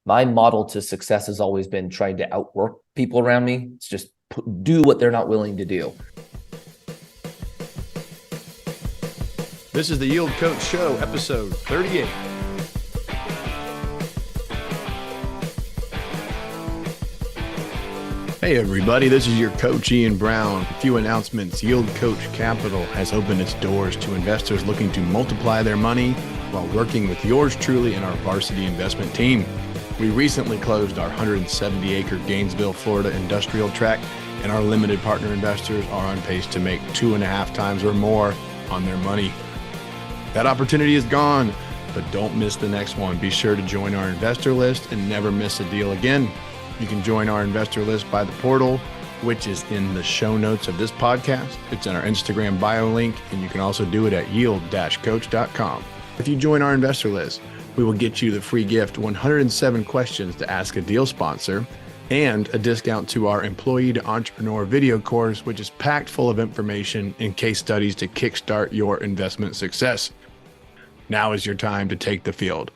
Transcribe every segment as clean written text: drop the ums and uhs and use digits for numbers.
my model to success has always been trying to outwork people around me. It's just do what they're not willing to do. This is the Yield Coach Show, episode 38. Hey everybody, this is your coach Ian Brown. A few announcements. Yield Coach Capital has opened its doors to investors looking to multiply their money while working with yours truly and our varsity investment team. We recently closed our 170-acre Gainesville, Florida industrial tract, and our limited partner investors are on pace to make 2.5 times or more on their money. That opportunity is gone, but don't miss the next one. Be sure to join our investor list and never miss a deal again. You can join our investor list by the portal, which is in the show notes of this podcast. It's in our Instagram bio link, and you can also do it at yield-coach.com. If you join our investor list, we will get you the free gift, 107 questions to ask a deal sponsor, and a discount to our Employee to Entrepreneur video course, which is packed full of information and case studies to kickstart your investment success. Now is your time to take the field.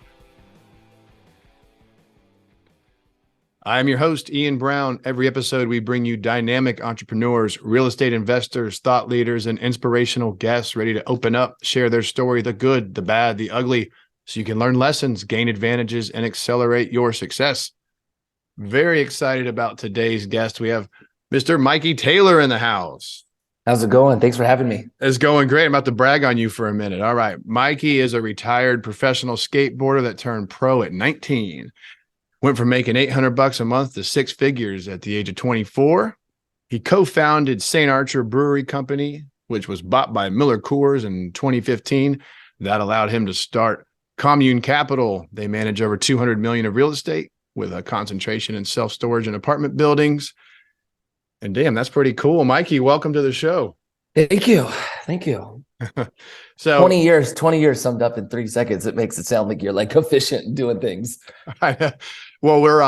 I'm your host, Ian Brown. Every episode, we bring you dynamic entrepreneurs, real estate investors, thought leaders, and inspirational guests ready to open up, share their story, the good, the bad, the ugly, so you can learn lessons, gain advantages, and accelerate your success. Very excited about today's guest. We have Mr. Mikey Taylor in the house. How's it going? Thanks for having me. It's going great. I'm about to brag on you for a minute. All right. Mikey is a retired professional skateboarder that turned pro at 19. Went from making $800 a month to 6 figures at the age of 24. He co-founded St. Archer Brewery Company, which was bought by Miller Coors in 2015. That allowed him to start Commune Capital. They manage over $200 million of real estate with a concentration in self-storage and apartment buildings. And damn, that's pretty cool. Mikey, welcome to the show. Thank you. Thank you. So 20 years summed up in 3 seconds. It makes it sound like you're like efficient in doing things. Well, we're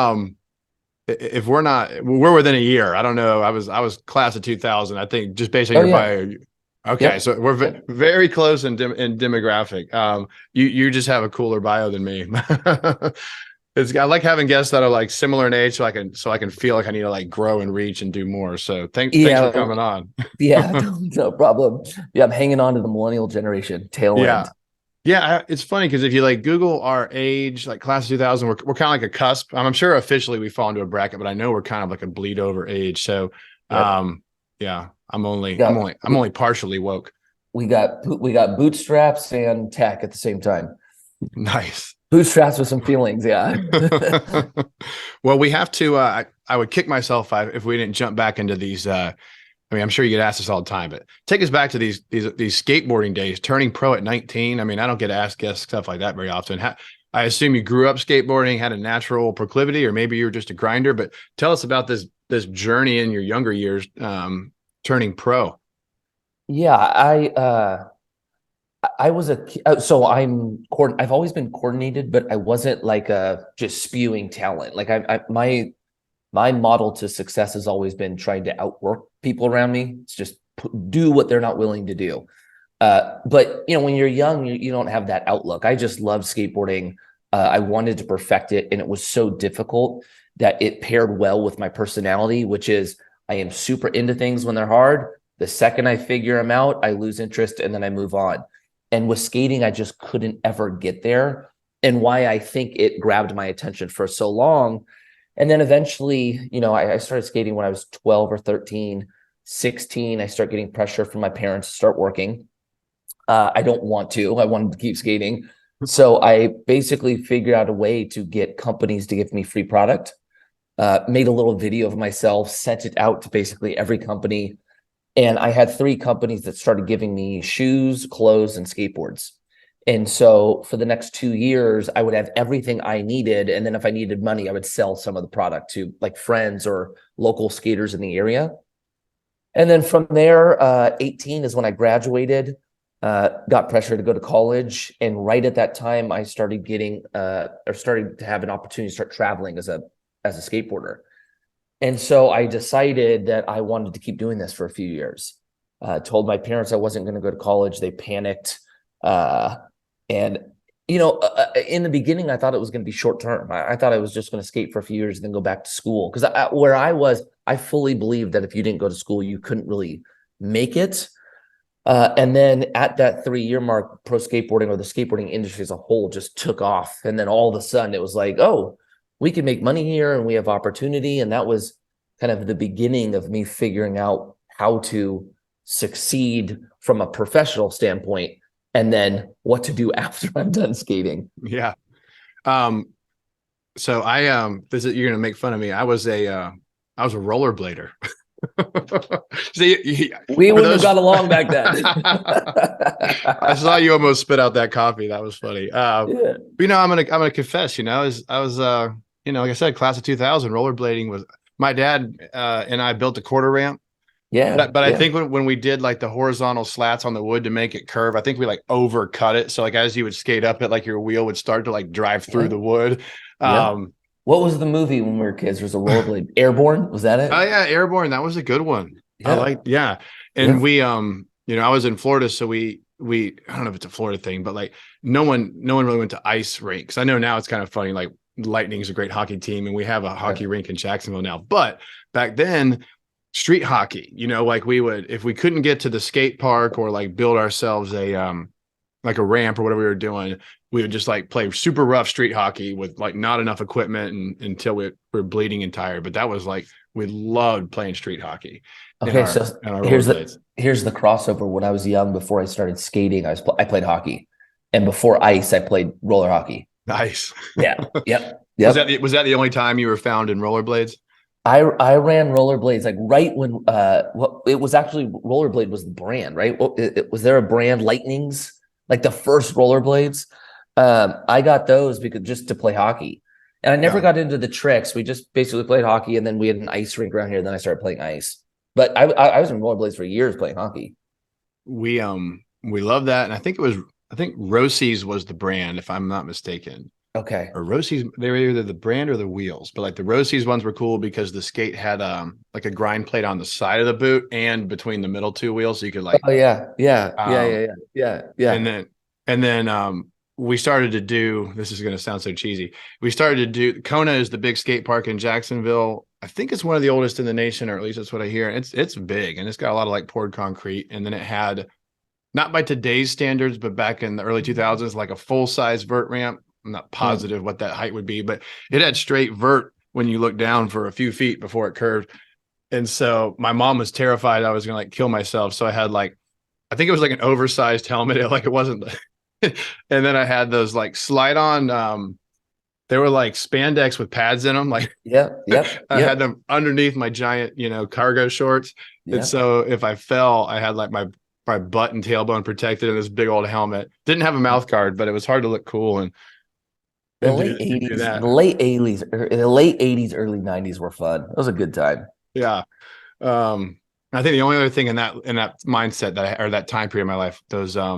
we're within a year. I don't know. I was class of 2000. I think just based on your bio. Okay, yep. So we're very close in demographic. You just have a cooler bio than me. I like having guests that are like similar in age, so I can feel like I need to like grow and reach and do more. So thanks for coming on. No problem. Yeah, I'm hanging on to the millennial generation tail end. Yeah, it's funny because if you like Google our age, like class of 2000, we're kind of like a cusp. I'm sure officially we fall into a bracket, but I know we're kind of like a bleed over age. So, I'm only partially woke. We got bootstraps and tech at the same time. Nice. Bootstraps with some feelings, yeah. Well, we have to. I would kick myself if we didn't jump back into these. I'm sure you get asked this all the time, but take us back to these skateboarding days. Turning pro at 19. I don't get asked guests stuff like that very often. I assume you grew up skateboarding, had a natural proclivity, or maybe you were just a grinder. But tell us about this journey in your younger years, turning pro. Yeah, I've always been coordinated, but I wasn't like just spewing talent. Like my model to success has always been trying to outwork people around me. It's just do what they're not willing to do. But when you're young, you don't have that outlook. I just love skateboarding. I wanted to perfect it, and it was so difficult that it paired well with my personality, which is I am super into things when they're hard. The second I figure them out, I lose interest and then I move on. And with skating, I just couldn't ever get there. And why I think it grabbed my attention for so long. And then eventually, I started skating when I was 12 or 13, 16. I start getting pressure from my parents to start working. I don't want to. I wanted to keep skating. So I basically figured out a way to get companies to give me free product, made a little video of myself, sent it out to basically every company. And I had 3 companies that started giving me shoes, clothes, and skateboards. And so for the next 2 years, I would have everything I needed. And then if I needed money, I would sell some of the product to like friends or local skaters in the area. And then from there, 18 is when I graduated, got pressure to go to college. And right at that time, I started started to have an opportunity to start traveling as a skateboarder. And so I decided that I wanted to keep doing this for a few years. Told my parents I wasn't going to go to college. They panicked. And In the beginning, I thought it was going to be short term. I thought I was just going to skate for a few years and then go back to school. Because where I was, I fully believed that if you didn't go to school, you couldn't really make it. And then at that 3-year mark, pro skateboarding or the skateboarding industry as a whole just took off. And then all of a sudden it was like, oh, we can make money here and we have opportunity. And that was kind of the beginning of me figuring out how to succeed from a professional standpoint, and then what to do after I'm done skating. Yeah. So you're gonna make fun of me. I was a rollerblader. See, we wouldn't have got along back then. I saw you almost spit out that coffee. That was funny. Yeah. I'm gonna confess. I was like I said, class of 2000. Rollerblading was my dad and I built a quarter ramp. Yeah, but I think when we did like the horizontal slats on the wood to make it curve, I think we like overcut it. So like as you would skate up it, like your wheel would start to like drive through the wood. What was the movie when we were kids? There was a rollerblade. Airborne, was that it? Oh yeah, Airborne. That was a good one. Yeah. And we I was in Florida, so we I don't know if it's a Florida thing, but like no one really went to ice rinks. I know now it's kind of funny, like Lightning's a great hockey team and we have a hockey rink in Jacksonville now. But back then, street hockey, like we would, if we couldn't get to the skate park or like build ourselves a like a ramp or whatever we were doing, we would just like play super rough street hockey with like not enough equipment until we were bleeding and tired. But that was like, we loved playing street hockey. Okay, so here's the crossover. When I was young, before I started skating, I played hockey, and before ice, I played roller hockey. Nice. Yeah. Yep. Was that the only time you were found in rollerblades? I ran rollerblades like right when it was actually rollerblade was the brand, right? Was there a brand, Lightnings, like the first rollerblades? I got those because just to play hockey, and I never got into the tricks. We just basically played hockey, and then we had an ice rink around here. And then I started playing ice, but I was in rollerblades for years playing hockey. We love that, and I think Rosie's was the brand, if I'm not mistaken. Okay. Or Rosie's, they were either the brand or the wheels, but like the Rosie's ones were cool because the skate had like a grind plate on the side of the boot and between the middle two wheels, so you could like. Oh yeah. And then we started to do. This is going to sound so cheesy. We started to do. Kona is the big skate park in Jacksonville. I think it's one of the oldest in the nation, or at least that's what I hear. It's big and it's got a lot of like poured concrete, and then it had, not by today's standards, but back in the early 2000s, like a full size vert ramp. I'm not positive what that height would be, but it had straight vert when you look down for a few feet before it curved. And so my mom was terrified I was going to like kill myself. So I had like, I think it was like an oversized helmet. It wasn't. And then I had those like slide on, they were like spandex with pads in them. Like, I had them underneath my giant, cargo shorts. Yep. And so if I fell, I had like my butt and tailbone protected in this big old helmet. Didn't have a mouth guard, but it was hard to look cool. And the late 80s, early 90s were fun. It was a good time. Yeah. I think the only other thing in that mindset that time period of my life, those I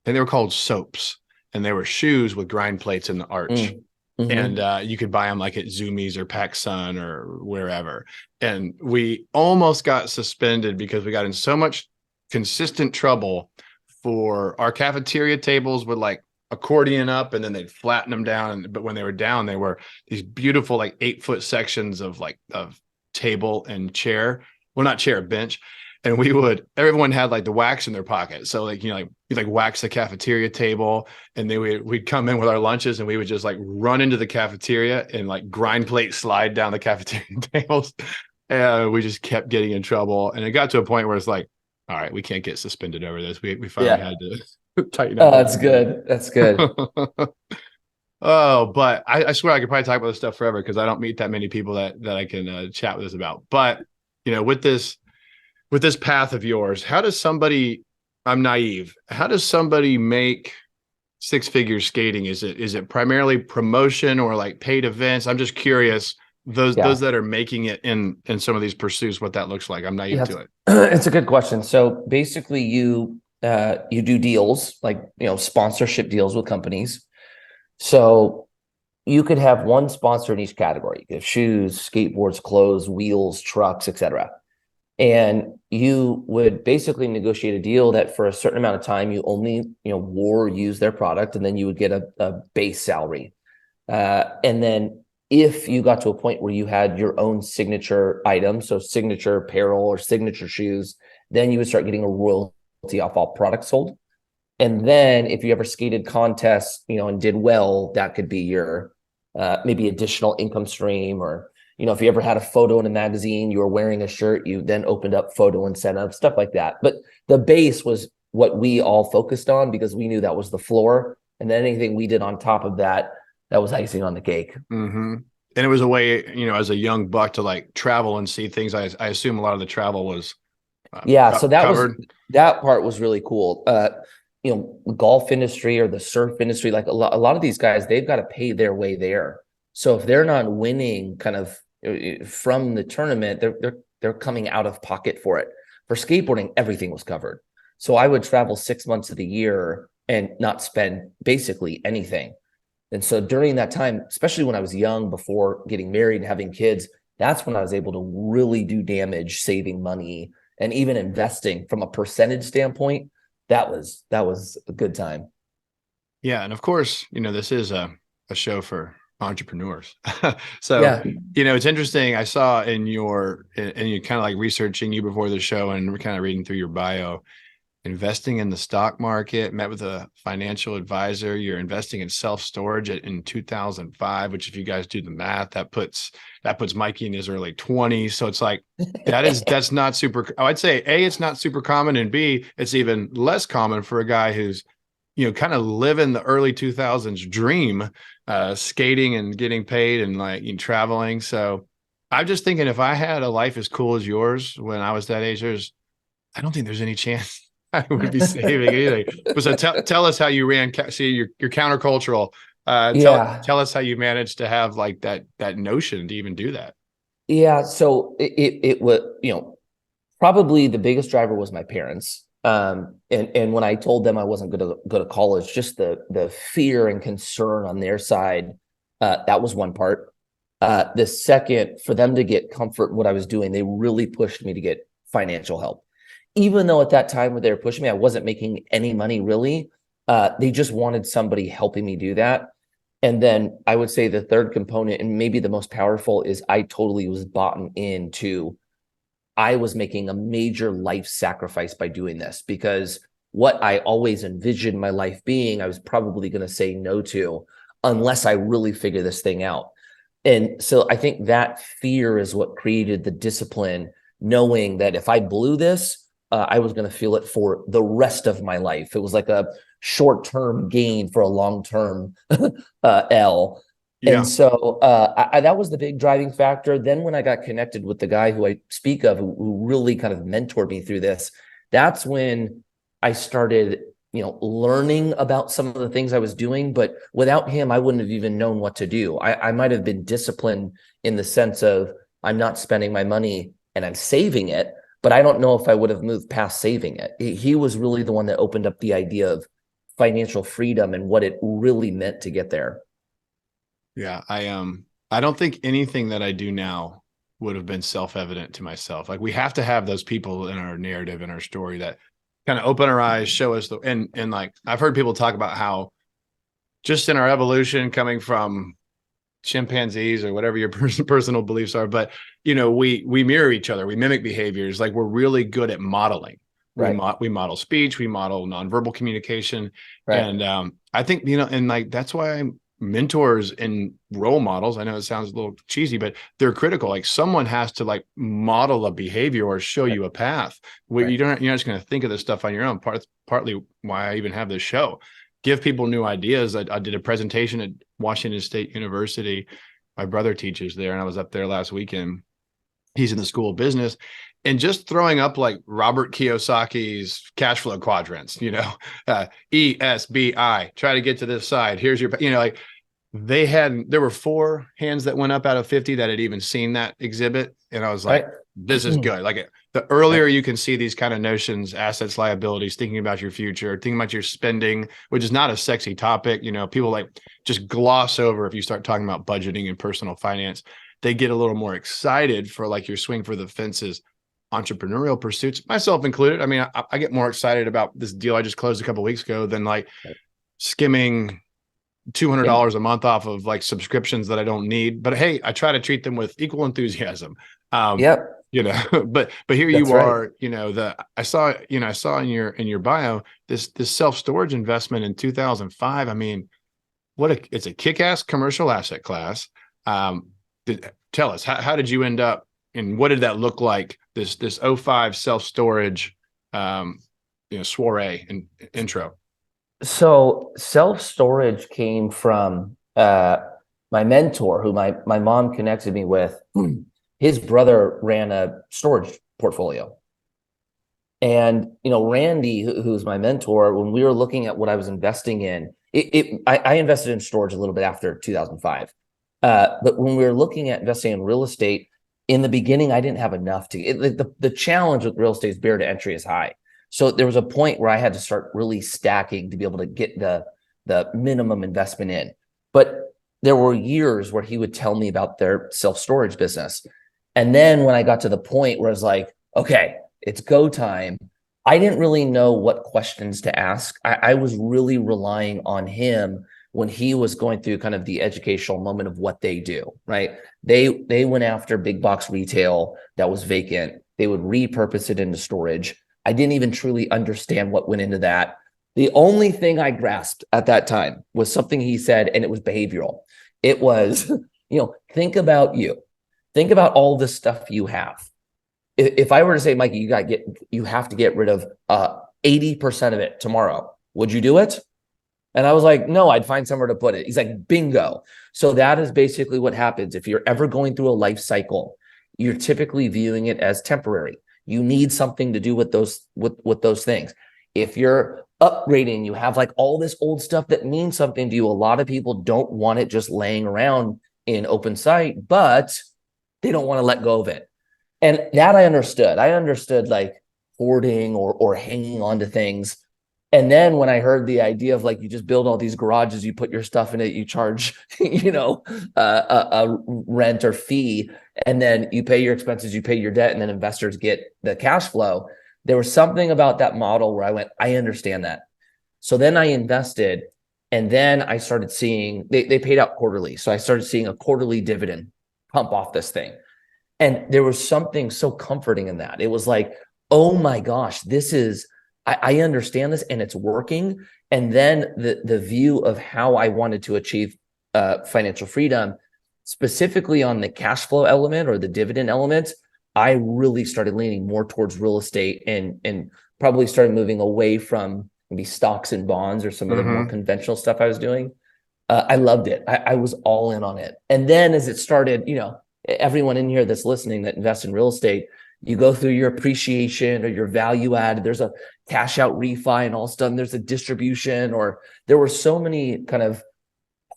think they were called soaps, and they were shoes with grind plates in the arch. Mm-hmm. And you could buy them like at Zoomies or PacSun or wherever. And we almost got suspended because we got in so much consistent trouble for our cafeteria tables would like accordion up and then they'd flatten them down. But when they were down, they were these beautiful like 8-foot sections of table and chair. Well, not chair, bench. And everyone had like the wax in their pocket. So like, you like wax the cafeteria table, and then we'd come in with our lunches and we would just like run into the cafeteria and like grind plate slide down the cafeteria tables. And we just kept getting in trouble. And it got to a point where it's like, all right, we can't get suspended over this. We finally had to tighten up. Oh, that's good. That's good. Oh, but I swear I could probably talk about this stuff forever because I don't meet that many people that I can chat with us about. But, with this path of yours, how does somebody, I'm naive, how does somebody make six figures skating? Is it primarily promotion or like paid events? I'm just curious. Those that are making it in some of these pursuits, what that looks like. I'm naive to it. It's a good question. So basically you do deals like, sponsorship deals with companies. So you could have one sponsor in each category. You could have shoes, skateboards, clothes, wheels, trucks, etc. And you would basically negotiate a deal that for a certain amount of time, you only, wore or use their product, and then you would get a base salary. And then if you got to a point where you had your own signature item, so signature apparel or signature shoes, then you would start getting a royalty off all products sold. And then if you ever skated contests, and did well, that could be your maybe additional income stream. Or, if you ever had a photo in a magazine, you were wearing a shirt, you then opened up photo incentive, stuff like that. But the base was what we all focused on because we knew that was the floor. And then anything we did on top of that, that was icing on the cake. Mm-hmm. And it was a way, as a young buck to like travel and see things. I assume a lot of the travel was so covered. That part was really cool. Golf industry or the surf industry, like a lot of these guys, they've got to pay their way there. So if they're not winning kind of from the tournament, they're coming out of pocket for it. For skateboarding, everything was covered. So I would travel 6 months of the year and not spend basically anything. And so during that time, especially when I was young, before getting married and having kids, that's when I was able to really do damage, saving money and even investing from a percentage standpoint. That was a good time. Yeah. And of course, this is a show for entrepreneurs. So, Yeah. It's interesting. I saw and you kind of like researching you before the show, and we're kind of reading through your bio, investing in the stock market, met with a financial advisor. You're investing in self-storage in 2005, which if you guys do the math, that puts Mikey in his early 20s. So it's like, that's not super, I'd say A, it's not super common, and B, it's even less common for a guy who's, kind of living the early 2000s dream, skating and getting paid and like traveling. So I'm just thinking, if I had a life as cool as yours when I was that age, I don't think there's any chance I would be saving anything. So tell us how you ran. See, you're countercultural. Tell us how you managed to have like that notion to even do that. Yeah. So it was, probably the biggest driver was my parents. And when I told them I wasn't going to go to college, just the fear and concern on their side, that was one part. The second, for them to get comfort in what I was doing, they really pushed me to get financial help. Even though at that time when they were pushing me, I wasn't making any money really. They just wanted somebody helping me do that. And then I would say the third component, and maybe the most powerful, is I totally was bought into, I was making a major life sacrifice by doing this, because what I always envisioned my life being, I was probably going to say no to unless I really figure this thing out. And so I think that fear is what created the discipline, knowing that if I blew this, I was going to feel it for the rest of my life. It was like a short-term gain for a long-term L. Yeah. And so that was the big driving factor. Then when I got connected with the guy who I speak of, who really kind of mentored me through this, that's when I started, learning about some of the things I was doing. But without him, I wouldn't have even known what to do. I might have been disciplined in the sense of I'm not spending my money and I'm saving it, but I don't know if I would have moved past saving it. He was really the one that opened up the idea of financial freedom and what it really meant to get there. Yeah, I don't think anything that I do now would have been self-evident to myself. Like, we have to have those people in our narrative, in our story, that kind of open our eyes, show us and like, I've heard people talk about how just in our evolution, coming from chimpanzees or whatever your personal beliefs are, but we mirror each other, we mimic behaviors. Like, we're really good at modeling. Right. We model speech, we model nonverbal communication. Right. And I think, and like, that's why mentors and role models, I know it sounds a little cheesy, but they're critical. Like, someone has to like model a behavior or show you a path where you're not just going to think of this stuff on your own. Partly why I even have this show. Give people new ideas. I did a presentation at Washington State University. My brother teaches there, and I was up there last weekend. He's in the School of Business, and just throwing up like Robert Kiyosaki's cash flow quadrants, ESBI, try to get to this side. Here's your, like, there were 4 hands that went up out of 50 that had even seen that exhibit. And I was like, this is good. Like, the earlier you can see these kind of notions, assets, liabilities, thinking about your future, thinking about your spending, which is not a sexy topic. People like just gloss over if you start talking about budgeting and personal finance. They get a little more excited for like your swing for the fences. entrepreneurial pursuits, myself included. I mean, I get more excited about this deal I just closed a couple of weeks ago than like skimming Yep. $200 a month off of like subscriptions that I don't need. But hey, I try to treat them with equal enthusiasm. Um, Yep. but here That's you right. are, I saw in your bio this self-storage investment in 2005. I mean, it's a kick-ass commercial asset class. Tell us, how did you end up and what did that look like? This '05 self-storage soiree and intro. So self-storage came from my mentor, who my mom connected me with. His brother ran a storage portfolio. And Randy, who's my mentor, when we were looking at what I was investing in, I invested in storage a little bit after 2005. But when we were looking at investing in real estate, in the beginning, I didn't have enough the challenge with real estate is barrier to entry is high. So there was a point where I had to start really stacking to be able to get the minimum investment in. But there were years where he would tell me about their self-storage business. And then when I got to the point where I was like, okay, it's go time, I didn't really know what questions to ask. I was really relying on him when he was going through kind of the educational moment of what they do, right? They went after big box retail that was vacant. They would repurpose it into storage. I didn't even truly understand what went into that. The only thing I grasped at that time was something he said, and it was behavioral. It was, think about you. Think about all the stuff you have. If I were to say, Mikey, you have to get rid of 80% of it tomorrow, would you do it? And I was like, no, I'd find somewhere to put it. He's like, bingo. So that is basically what happens. If you're ever going through a life cycle, you're typically viewing it as temporary. You need something to do with those things. If you're upgrading, you have like all this old stuff that means something to you. A lot of people don't want it just laying around in open sight, but they don't want to let go of it. And that I understood. I understood like hoarding or hanging on to things. And then when I heard the idea of like, you just build all these garages, you put your stuff in it, you charge, a rent or fee, and then you pay your expenses, you pay your debt, and then investors get the cash flow. There was something about that model where I went, I understand that. So then I invested, and then I started seeing, they paid out quarterly. So I started seeing a quarterly dividend pump off this thing. And there was something so comforting in that. It was like, oh my gosh, I understand this and it's working. And then the view of how I wanted to achieve financial freedom, specifically on the cash flow element or the dividend element, I really started leaning more towards real estate and probably started moving away from maybe stocks and bonds or some other more conventional stuff I was doing. I loved it. I was all in on it. And then as it started, everyone in here that's listening that invests in real estate, you go through your appreciation or your value add. There's a cash out refi and all of a sudden there's a distribution, or there were so many kind of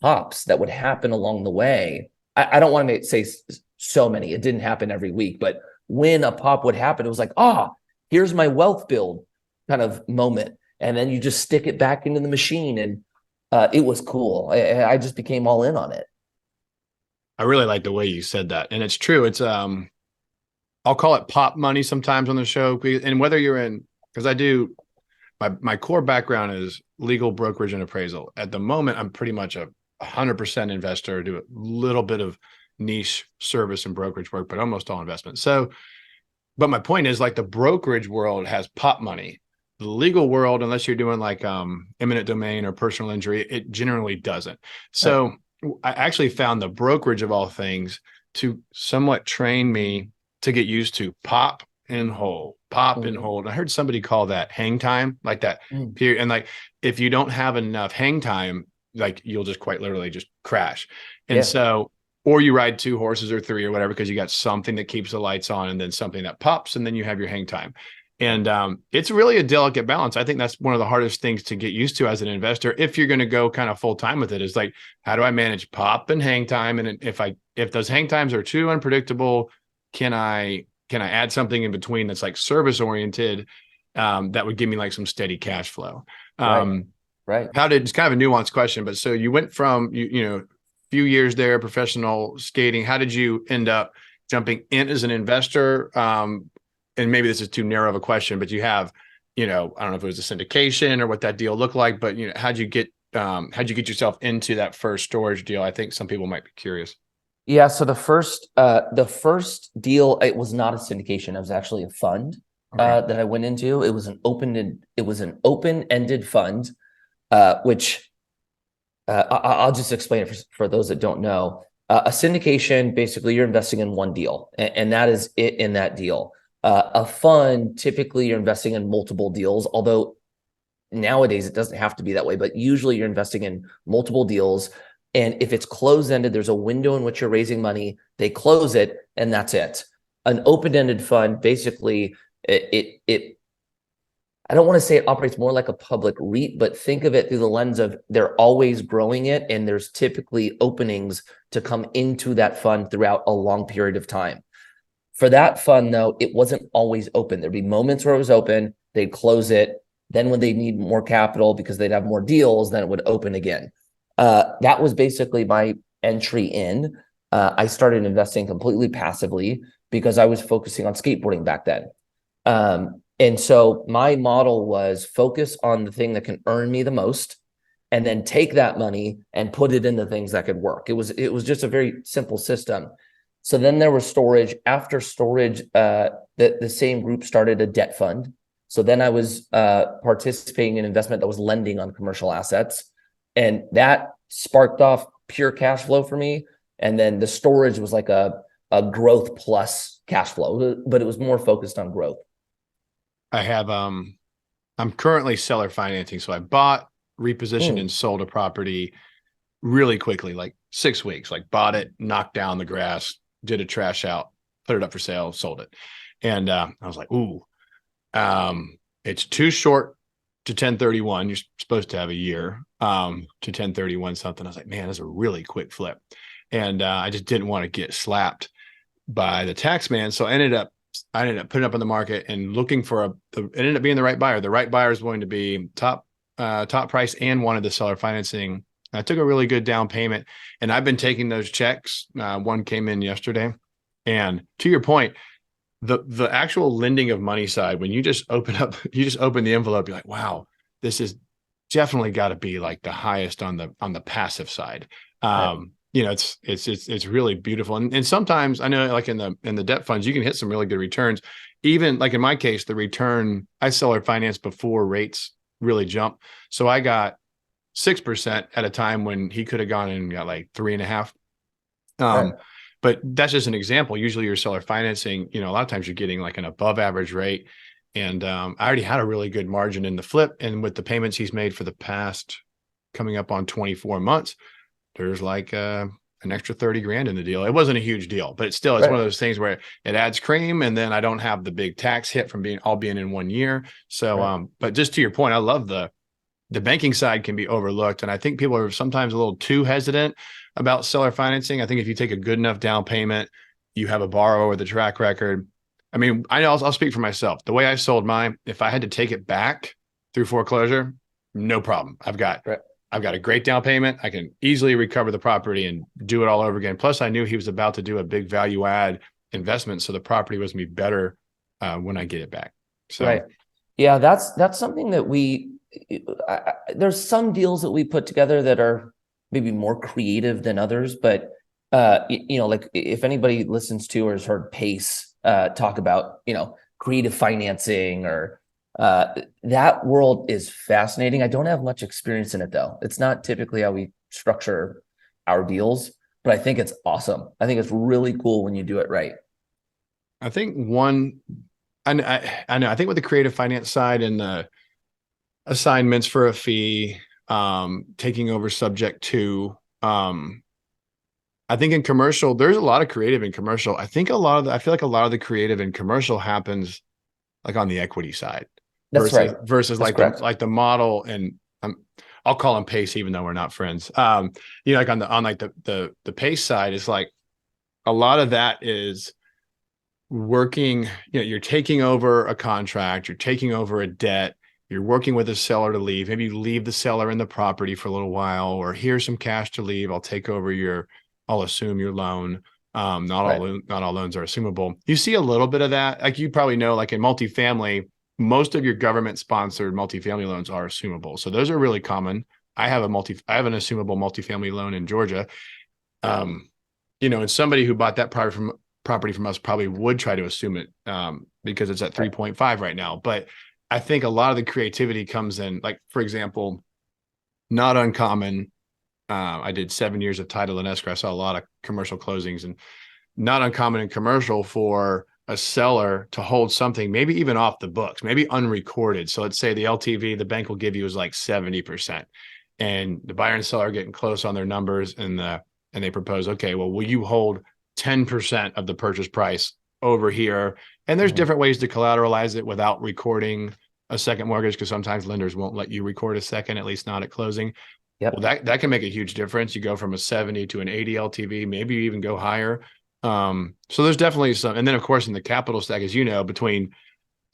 pops that would happen along the way. I don't want to say so many. It didn't happen every week, but when a pop would happen, it was like, here's my wealth build kind of moment. And then you just stick it back into the machine. And it was cool. I just became all in on it. I really like the way you said that. And it's true. It's, I'll call it pop money sometimes on the show. And whether you're in, because I do, my core background is legal, brokerage, and appraisal. At the moment, I'm pretty much a 100% investor, do a little bit of niche service and brokerage work, but almost all investment. So, but my point is like the brokerage world has pop money. The legal world, unless you're doing like eminent domain or personal injury, it generally doesn't. So I actually found the brokerage of all things to somewhat train me to get used to pop and hold, pop and hold. I heard somebody call that hang time, like that period. And like, if you don't have enough hang time, like you'll just quite literally just crash. And so, or you ride 2 horses or 3 or whatever, because you got something that keeps the lights on and then something that pops, and then you have your hang time. And it's really a delicate balance. I think that's one of the hardest things to get used to as an investor. If you're going to go kind of full time with it, is like, how do I manage pop and hang time? And if those hang times are too unpredictable, can I add something in between that's like service oriented that would give me like some steady cash flow? Right. It's kind of a nuanced question, but so you went from few years there, professional skating. How did you end up jumping in as an investor? and maybe this is too narrow of a question, but you have, I don't know if it was a syndication or what that deal looked like, but how'd you get yourself into that first storage deal? I think some people might be curious. Yeah. So the first deal, it was not a syndication. It was actually a fund Okay. that I went into. It was an open-ended fund, which I'll just explain it for those that don't know. A syndication, basically, you're investing in one deal, and that is it in that deal. A fund, typically, you're investing in multiple deals, although nowadays it doesn't have to be that way, but usually you're investing in multiple deals. And if it's closed-ended, there's a window in which you're raising money, they close it, and that's it. An open-ended fund, basically, it I don't want to say it operates more like a public REIT, but think of it through the lens of they're always growing it, and there's typically openings to come into that fund throughout a long period of time. For that fund, though, it wasn't always open. There'd be moments where it was open, they'd close it. Then when they need more capital because they'd have more deals, then it would open again. That was basically my entry in. I started investing completely passively because I was focusing on skateboarding back then. And so my model was focus on the thing that can earn me the most, and then take that money and put it into things that could work. It was just a very simple system. So then there was storage. After storage, the same group started a debt fund. So then I was participating in investment that was lending on commercial assets, and that sparked off pure cash flow for me. And then the storage was like a growth plus cash flow, but it was more focused on growth. I have, I'm currently seller financing. So I bought, repositioned, and sold a property really quickly, like 6 weeks, like bought it, knocked down the grass, did a trash out, put it up for sale, sold it. And I was like, ooh, it's too short to 1031. You're supposed to have a year to 1031 something. I was like, man, that's a really quick flip. And I just didn't want to get slapped by the tax man. So I ended up putting it up on the market and looking for it ended up being the right buyer. The right buyer is going to be top price and wanted the seller financing. I took a really good down payment, and I've been taking those checks. One came in yesterday. And to your point, the actual lending of money side, when you just open the envelope, you're like, wow, this is definitely got to be like the highest on the passive side. Right. It's really beautiful. And sometimes I know, like in the debt funds, you can hit some really good returns. Even like in my case, the return, I seller financed before rates really jump. So I got 6% at a time when he could have gone and got like 3.5. Right. But that's just an example. Usually your seller financing, a lot of times you're getting like an above average rate. And I already had a really good margin in the flip. And with the payments he's made for the past coming up on 24 months, there's like an extra 30 grand in the deal. It wasn't a huge deal, but it's one of those things where it adds cream, and then I don't have the big tax hit from being in 1 year. So, but just to your point, I love the banking side can be overlooked. And I think people are sometimes a little too hesitant about seller financing. I think if you take a good enough down payment, you have a borrower with a track record. I mean, I'll speak for myself. The way I sold mine, if I had to take it back through foreclosure, no problem. I've got a great down payment. I can easily recover the property and do it all over again. Plus, I knew he was about to do a big value add investment, so the property was going to be better when I get it back. So, Right. Yeah, that's something that there's some deals that we put together that are maybe more creative than others, but like if anybody listens to or has heard Pace talk about, creative financing or that world is fascinating. I don't have much experience in it though. It's not typically how we structure our deals, but I think it's awesome. I think it's really cool when you do it right. I think I know. I think with the creative finance side and the assignments for a fee, taking over subject to, I think in commercial, there's a lot of creative in commercial. I feel like a lot of the creative in commercial happens like on the equity side. That's right. Versus That's like correct. the model, and I'll call him Pace even though we're not friends. Like on the Pace side, it's like a lot of that is working, you're taking over a contract, you're taking over a debt, you're working with a seller to leave. Maybe you leave the seller in the property for a little while, or here's some cash to leave. I'll assume your loan. Right. Not all loans are assumable. You see a little bit of that. Like you probably know, like in multifamily, most of your government sponsored multifamily loans are assumable. So those are really common. I have an assumable multifamily loan in Georgia. Um, and somebody who bought that property from us probably would try to assume it because it's at 3.5 right now. But I think a lot of the creativity comes in, like, for example, not uncommon. I did 7 years of title and escrow. I saw a lot of commercial closings, and not uncommon in commercial for a seller to hold something, maybe even off the books, maybe unrecorded. So let's say the LTV the bank will give you is like 70%, and the buyer and seller are getting close on their numbers, and they propose, okay, well, will you hold 10% of the purchase price over here? And there's different ways to collateralize it without recording a second mortgage, because sometimes lenders won't let you record a second, at least not at closing. Yep. Well, that can make a huge difference. You go from a 70 to an 80 LTV, maybe you even go higher. So there's definitely some, and then of course in the capital stack, as you know, between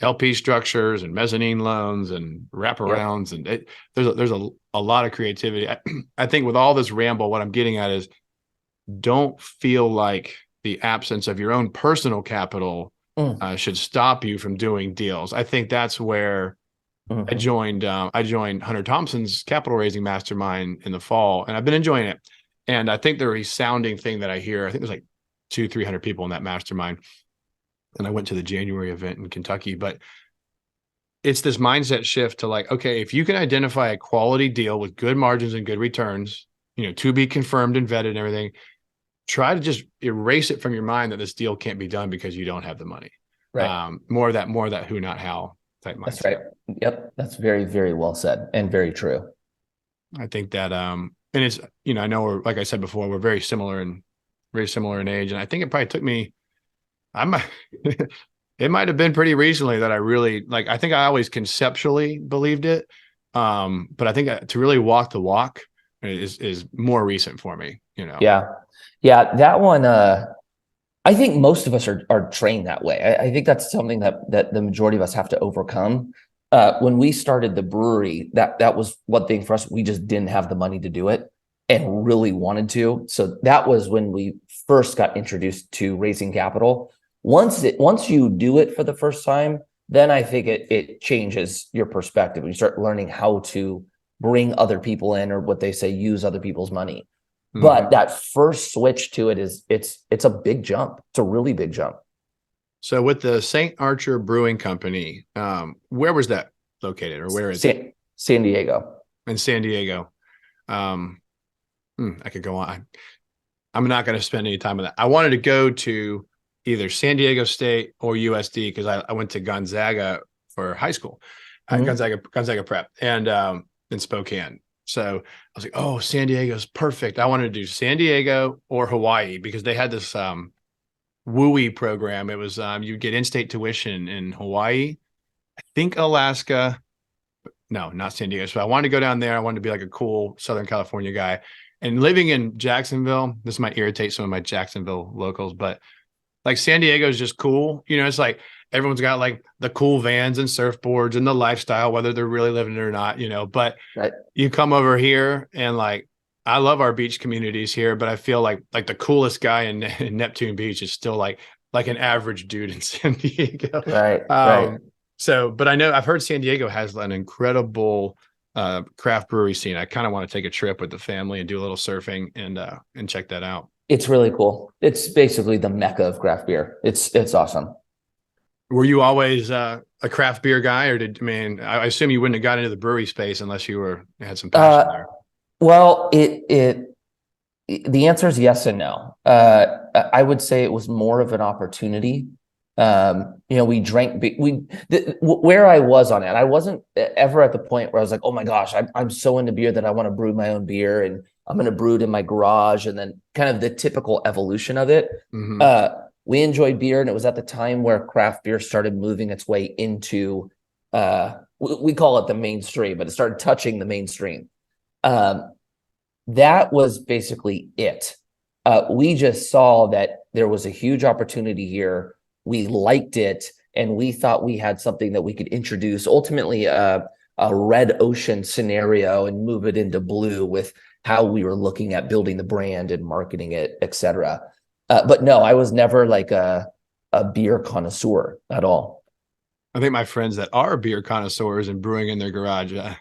LP structures and mezzanine loans and wraparounds, and there's a lot of creativity. I think with all this ramble, what I'm getting at is, don't feel like the absence of your own personal capital should stop you from doing deals. I think that's where I joined Hunter Thompson's capital raising mastermind in the fall, and I've been enjoying it. And I think the resounding thing that I hear, I think there's like 200-300 people in that mastermind. And I went to the January event in Kentucky, but it's this mindset shift to like, okay, if you can identify a quality deal with good margins and good returns, to be confirmed and vetted and everything, try to just erase it from your mind that this deal can't be done because you don't have the money. Right. More of that who, not how type mindset. That's right. Yep. That's very, very well said and very true. I think that, and it's, I know we're, like I said before, we're very similar in age. And I think it probably took me, it might have been pretty recently that I really, like, I think I always conceptually believed it. But I think to really walk the walk is more recent for me, Yeah. Yeah. That one, I think most of us are trained that way. I think that's something that the majority of us have to overcome. When we started the brewery, that was one thing for us. We just didn't have the money to do it and really wanted to. So that was when we first got introduced to raising capital. Once you do it for the first time, then I think it changes your perspective. You start learning how to bring other people in, or what they say, use other people's money. But that first switch to it it's a big jump. It's a really big jump. So with the St. Archer Brewing Company, where was that located, or where is it? San Diego. In San Diego. I could go on. I'm not going to spend any time on that. I wanted to go to either San Diego State or USD because I went to Gonzaga for high school, Gonzaga Prep, and in Spokane. So I was like, oh, San Diego's perfect. I wanted to do San Diego or Hawaii because they had this WUI program. It was you get in-state tuition in Hawaii, I think Alaska. No, not San Diego. So I wanted to go down there. I wanted to be like a cool Southern California guy. And living in Jacksonville, this might irritate some of my Jacksonville locals, but like San Diego is just cool. It's like everyone's got like the cool vans and surfboards and the lifestyle, whether they're really living it or not, but right. You come over here and like, I love our beach communities here, but I feel like the coolest guy in Neptune Beach is still like an average dude in San Diego. Right. Right. So, but I know I've heard San Diego has an incredible craft brewery scene. I kind of want to take a trip with the family and do a little surfing and check that out. It's really cool. It's basically the mecca of craft beer. It's awesome. Were you always a craft beer guy, or I assume you wouldn't have got into the brewery space unless you had some passion there? Well, the answer is yes and no. I would say it was more of an opportunity. We drank, where I was on it, I wasn't ever at the point where I was like, oh my gosh, I'm so into beer that I want to brew my own beer and I'm going to brew it in my garage. And then kind of the typical evolution of it. We enjoyed beer, and it was at the time where craft beer started moving its way into, we call it the mainstream, but it started touching the mainstream. That was basically it. We just saw that there was a huge opportunity here. We liked it, and we thought we had something that we could introduce, ultimately a red ocean scenario, and move it into blue with how we were looking at building the brand and marketing it, et cetera. But no, I was never like a beer connoisseur at all. I think my friends that are beer connoisseurs and brewing in their garage, I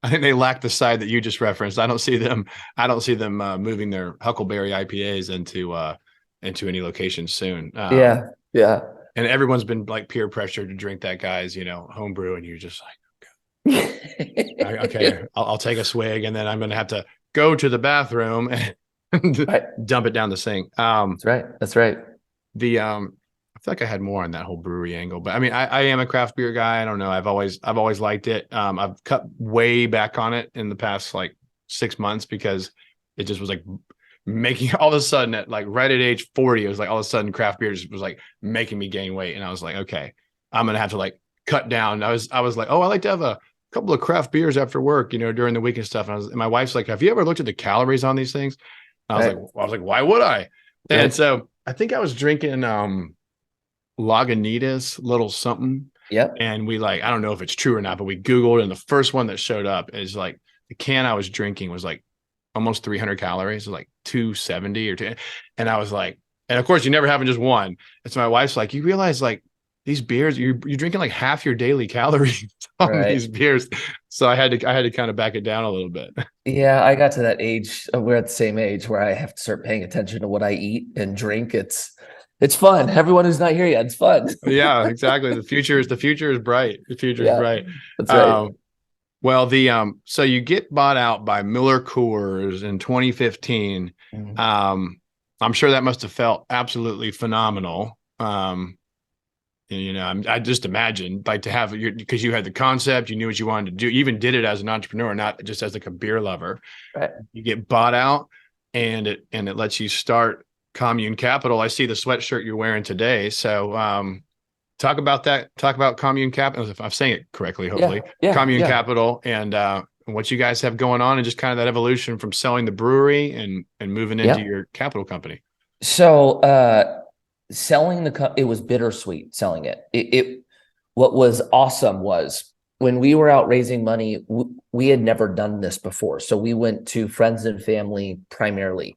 think they lack the side that you just referenced. I don't see them. I don't see them moving their Huckleberry IPAs into any location soon. Yeah, yeah. And everyone's been like peer pressure to drink that guy's, homebrew, and you're just like, okay, I'll take a swig, and then I'm going to have to go to the bathroom and Right. dump it down the sink. That's right. That's right. I feel like I had more on that whole brewery angle, but I mean, I am a craft beer guy. I don't know. I've always liked it. I've cut way back on it in the past like 6 months because it just was like making all of a sudden right at age 40, it was like all of a sudden craft beer just was like making me gain weight. And I was like, okay, I'm going to have to like cut down. I was like, oh, I like to have a couple of craft beers after work, during the week and stuff. And my wife's like, have you ever looked at the calories on these things? And I was like, why would I? And so I think I was drinking, Lagunitas little something. Yep. And we I don't know if it's true or not, but we Googled, and the first one that showed up is like the can I was drinking was like almost 300 calories, like 270 or 2. And I was like, and of course you never having just one. And so my wife's like, you realize like these beers, you're drinking like half your daily calories on these beers. So I had to kind of back it down a little bit. Yeah, I got to that age. We're at the same age where I have to start paying attention to what I eat and drink. It's fun. Everyone who's not here yet, it's fun. Yeah, exactly. The future is bright. The future is bright. That's right. Well, so you get bought out by Miller Coors in 2015. Mm-hmm. I'm sure that must have felt absolutely phenomenal. I just imagine like to have because you had the concept, you knew what you wanted to do, you even did it as an entrepreneur, not just as like a beer lover. Right. You get bought out, and it lets you start Commune Capital. I see the sweatshirt you're wearing today. So talk about that. Talk about Commune Capital, if I'm saying it correctly, hopefully. Commune Capital, and what you guys have going on, and just kind of that evolution from selling the brewery and moving into your capital company. So selling it was bittersweet selling it. What was awesome was when we were out raising money, we had never done this before. So we went to friends and family primarily.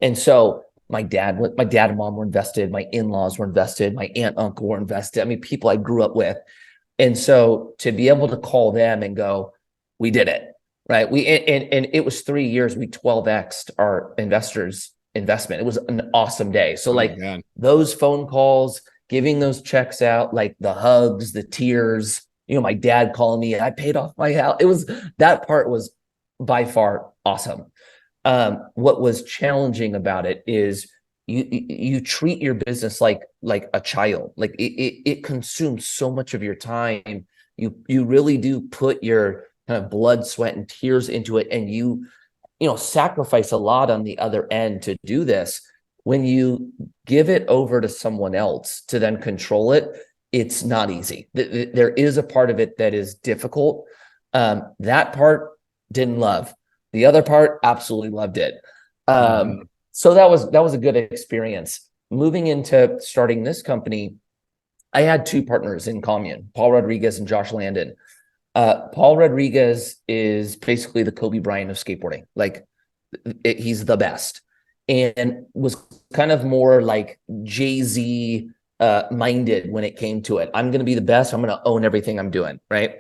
And so my dad and mom were invested. My in-laws were invested. My aunt, uncle were invested. I mean, people I grew up with. And so to be able to call them and go, we did it, right? And it was 3 years. We 12x'd our investors' investment. It was an awesome day. So those phone calls, giving those checks out, like the hugs, the tears, my dad calling me, I paid off my house. That part was by far awesome. What was challenging about it is you treat your business like a child. Like it consumes so much of your time. You really do put your kind of blood, sweat, and tears into it, and you sacrifice a lot on the other end to do this. When you give it over to someone else to then control it, it's not easy. There is a part of it that is difficult. That part didn't love. The other part, absolutely loved it. So that was a good experience. Moving into starting this company, I had two partners in Commune, Paul Rodriguez and Josh Landon. Paul Rodriguez is basically the Kobe Bryant of skateboarding. He's the best, and was kind of more like Jay-Z minded when it came to it. I'm going to be the best. I'm going to own everything I'm doing, right?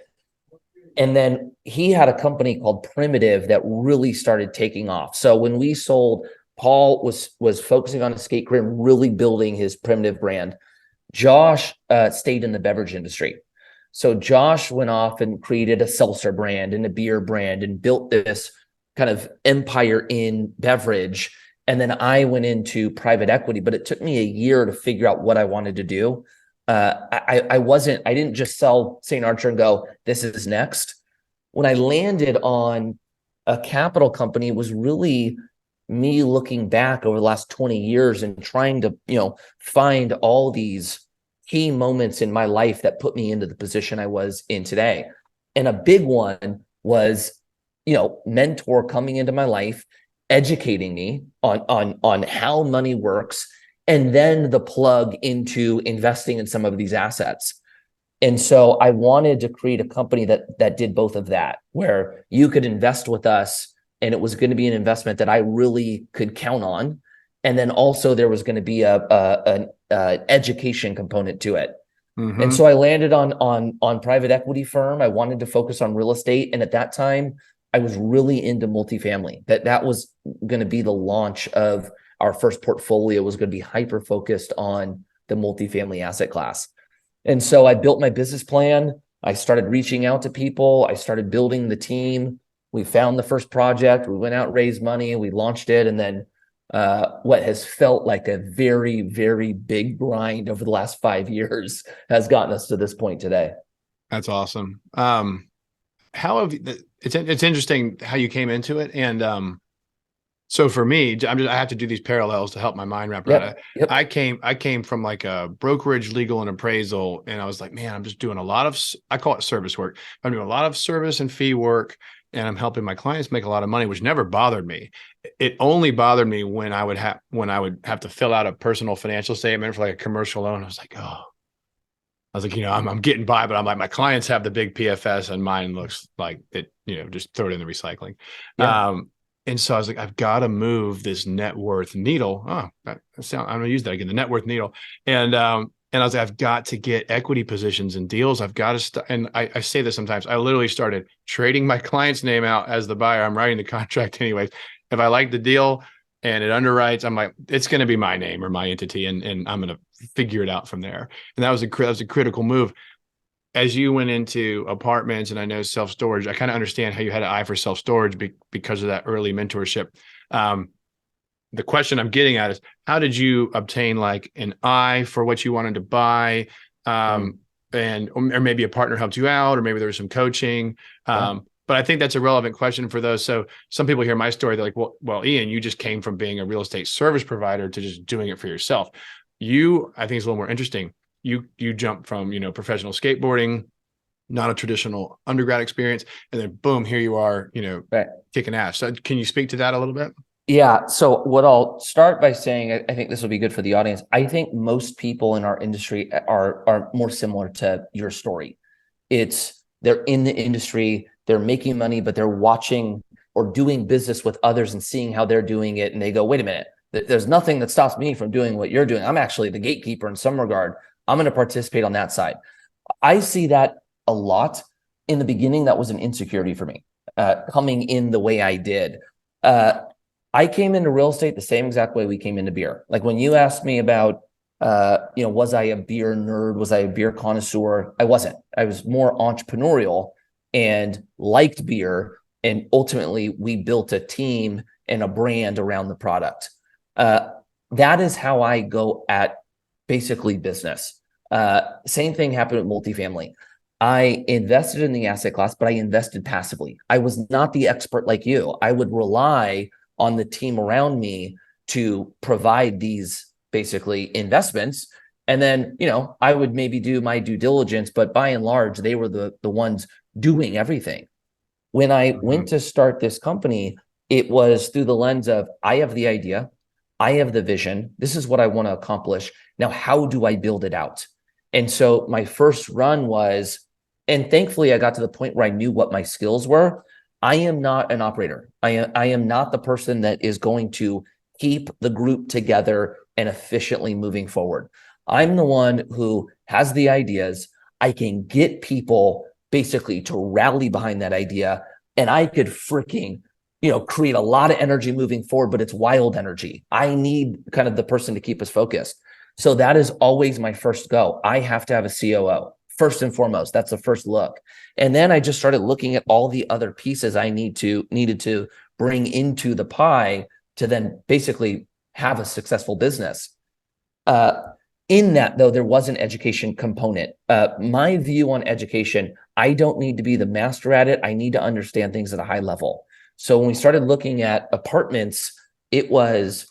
And then he had a company called Primitive that really started taking off. So when we sold, Paul was focusing on a skate career and really building his Primitive brand. Josh stayed in the beverage industry. So Josh went off and created a seltzer brand and a beer brand and built this kind of empire in beverage. And then I went into private equity, but it took me a year to figure out what I wanted to do. I didn't just sell St. Archer and go, this is next. When I landed on a capital company, it was really me looking back over the last 20 years and trying to, find all these key moments in my life that put me into the position I was in today. And a big one was, mentor coming into my life, educating me on how money works, and then the plug into investing in some of these assets. And so I wanted to create a company that did both of that, where you could invest with us and it was going to be an investment that I really could count on. And then also there was going to be an education component to it. And Mm-hmm. so I landed on private equity firm. I wanted to focus on real estate. And at that time, I was really into multifamily. That was going to be the launch of our first portfolio, was going to be hyper focused on the multifamily asset class. And so I built my business plan. I started reaching out to people. I started building the team. We found the first project. We went out, raised money, we launched it. And then what has felt like a very, very big grind over the last 5 years has gotten us to this point today. That's awesome. How have you, it's interesting how you came into it. And so for me, I have to do these parallels to help my mind wrap around it. Yep. I came from like a brokerage, legal, and appraisal, and I was like, man, I'm just doing a lot of, I call it service work. I'm doing a lot of service and fee work, and I'm helping my clients make a lot of money, which never bothered me. It only bothered me when I would have to fill out a personal financial statement for like a commercial loan. I was like, I'm getting by, but I'm like, my clients have the big PFS and mine looks like it, just throw it in the recycling. Yeah. And so I was like, I've got to move this net worth needle. I'm going to use that again, the net worth needle. And I was like, I've got to get equity positions in deals. I've got to and I say this sometimes. I literally started trading my client's name out as the buyer. I'm writing the contract anyways. If I like the deal and it underwrites, I'm like, it's going to be my name or my entity, and I'm going to figure it out from there. And that was a critical move. As you went into apartments, and I know self-storage, I kind of understand how you had an eye for self-storage because of that early mentorship. The question I'm getting at is, how did you obtain like an eye for what you wanted to buy? Or maybe a partner helped you out, or maybe there was some coaching. But I think that's a relevant question for those. So some people hear my story, they're like, well, Ian, you just came from being a real estate service provider to just doing it for yourself. I think it's a little more interesting. You jump from, professional skateboarding, not a traditional undergrad experience, and then boom, here you are, kicking ass. So can you speak to that a little bit? Yeah. So what I'll start by saying, I think this will be good for the audience. I think most people in our industry are more similar to your story. They're in the industry, they're making money, but they're watching or doing business with others and seeing how they're doing it. And they go, wait a minute, there's nothing that stops me from doing what you're doing. I'm actually the gatekeeper in some regard. I'm going to participate on that side. I see that a lot. In the beginning, that was an insecurity for me, coming in the way I did. I came into real estate the same exact way we came into beer. Like when you asked me about, was I a beer nerd? Was I a beer connoisseur? I wasn't. I was more entrepreneurial and liked beer. And ultimately, we built a team and a brand around the product. That is how I go at basically business. Same thing happened with multifamily. I invested in the asset class, but I invested passively. I was not the expert like you. I would rely on the team around me to provide these basically investments. And then, I would maybe do my due diligence, but by and large, they were the ones doing everything. When I went to start this company, it was through the lens of, I have the idea, I have the vision, this is what I want to accomplish. Now, how do I build it out? And so my first run was, and thankfully I got to the point where I knew what my skills were. I am not an operator. I am not the person that is going to keep the group together and efficiently moving forward. I'm the one who has the ideas. I can get people basically to rally behind that idea, and I could freaking, create a lot of energy moving forward, but it's wild energy. I need kind of the person to keep us focused. So that is always my first go. I have to have a COO. First and foremost, that's the first look. And then I just started looking at all the other pieces I needed to bring into the pie to then basically have a successful business. In that, though, there was an education component. My view on education, I don't need to be the master at it. I need to understand things at a high level. So when we started looking at apartments, it was,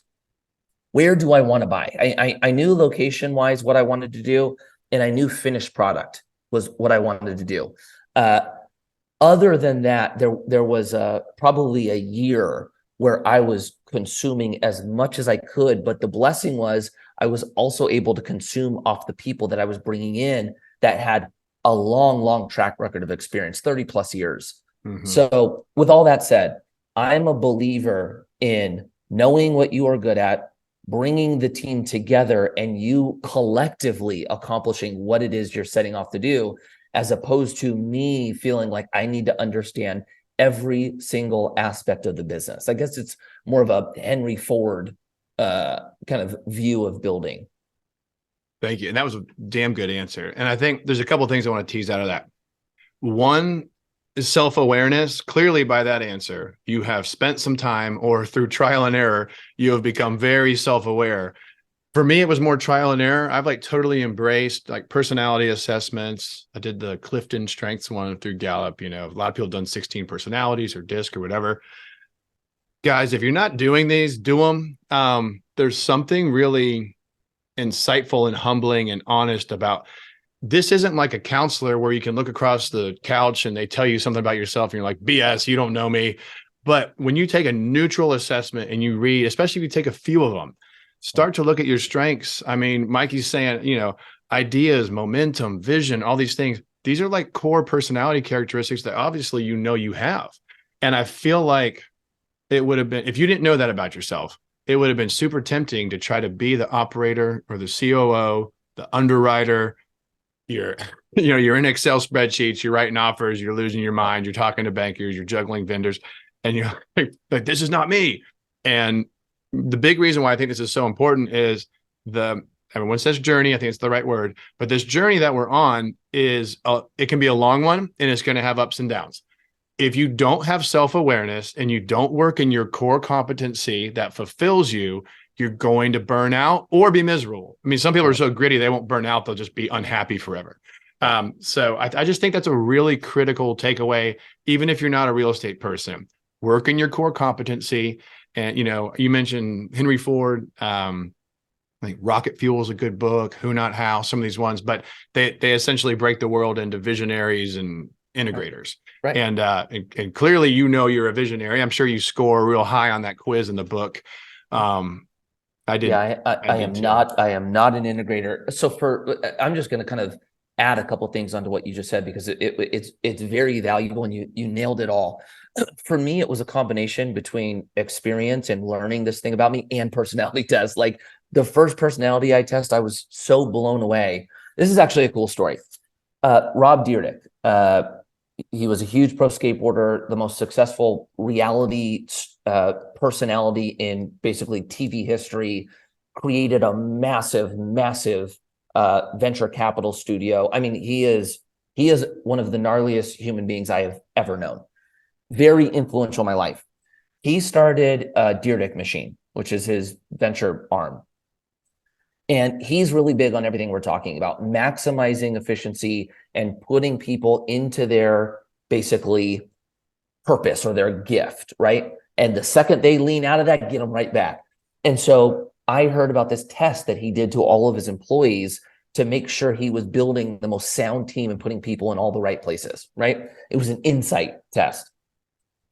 where do I want to buy? I knew location-wise what I wanted to do, and I knew finished product was what I wanted to do. Other than that, there was probably a year where I was consuming as much as I could, but the blessing was I was also able to consume off the people that I was bringing in that had a long track record of experience, 30 plus years. Mm-hmm. So with all that said, I'm a believer in knowing what you are good at, bringing the team together and you collectively accomplishing what it is you're setting off to do, as opposed to me feeling like I need to understand every single aspect of the business. I guess it's more of a Henry Ford kind of view of building. Thank you. And that was a damn good answer. And I think there's a couple of things I want to tease out of that. One is self-awareness. Clearly by that answer, you have spent some time, or through trial and error, you have become very self-aware. For me, it was more trial and error. I've like totally embraced like personality assessments. I did the Clifton Strengths one through Gallup. You know, a lot of people have done 16 personalities or DISC or whatever. Guys, if you're not doing these, do them. There's something really insightful and humbling and honest about this. Isn't like a counselor where you can look across the couch and they tell you something about yourself and you're like, BS, you don't know me. But when you take a neutral assessment and you read, especially if you take a few of them, start to look at your strengths. I mean, Mikey's saying, you know, ideas, momentum, vision, all these things. These are like core personality characteristics that obviously you know you have. And I feel like it would have been, if you didn't know that about yourself, it would have been super tempting to try to be the operator or the COO, the underwriter. You're in Excel spreadsheets, you're writing offers, you're losing your mind, you're talking to bankers, you're juggling vendors, and you're like, this is not me. And the big reason why I think this is so important is everyone says journey. I think it's the right word, but this journey that we're on is, it can be a long one and it's going to have ups and downs. If you don't have self-awareness and you don't work in your core competency that fulfills you, you're going to burn out or be miserable. I mean, some people are so gritty, they won't burn out. They'll just be unhappy forever. So I just think that's a really critical takeaway. Even if you're not a real estate person, work in your core competency. And, you know, you mentioned Henry Ford. I think Rocket Fuel is a good book, Who Not How, some of these ones, but they essentially break the world into visionaries and integrators. Right. And clearly, you know, you're a visionary. I'm sure you score real high on that quiz in the book. I did. Yeah, I am not an integrator. So I'm just going to kind of add a couple things onto what you just said, because it's very valuable and you nailed it all. For me, it was a combination between experience and learning this thing about me and personality tests. Like the first personality I test, I was so blown away. This is actually a cool story. Rob Dyrdek, he was a huge pro skateboarder, the most successful reality personality in basically TV history, created a massive venture capital studio. I mean, he is one of the gnarliest human beings I have ever known. Very influential in my life. He started Dyrdek Machine, which is his venture arm. And he's really big on everything we're talking about, maximizing efficiency and putting people into their basically purpose or their gift, right? And the second they lean out of that, get them right back. And so I heard about this test that he did to all of his employees to make sure he was building the most sound team and putting people in all the right places, right? It was an insight test.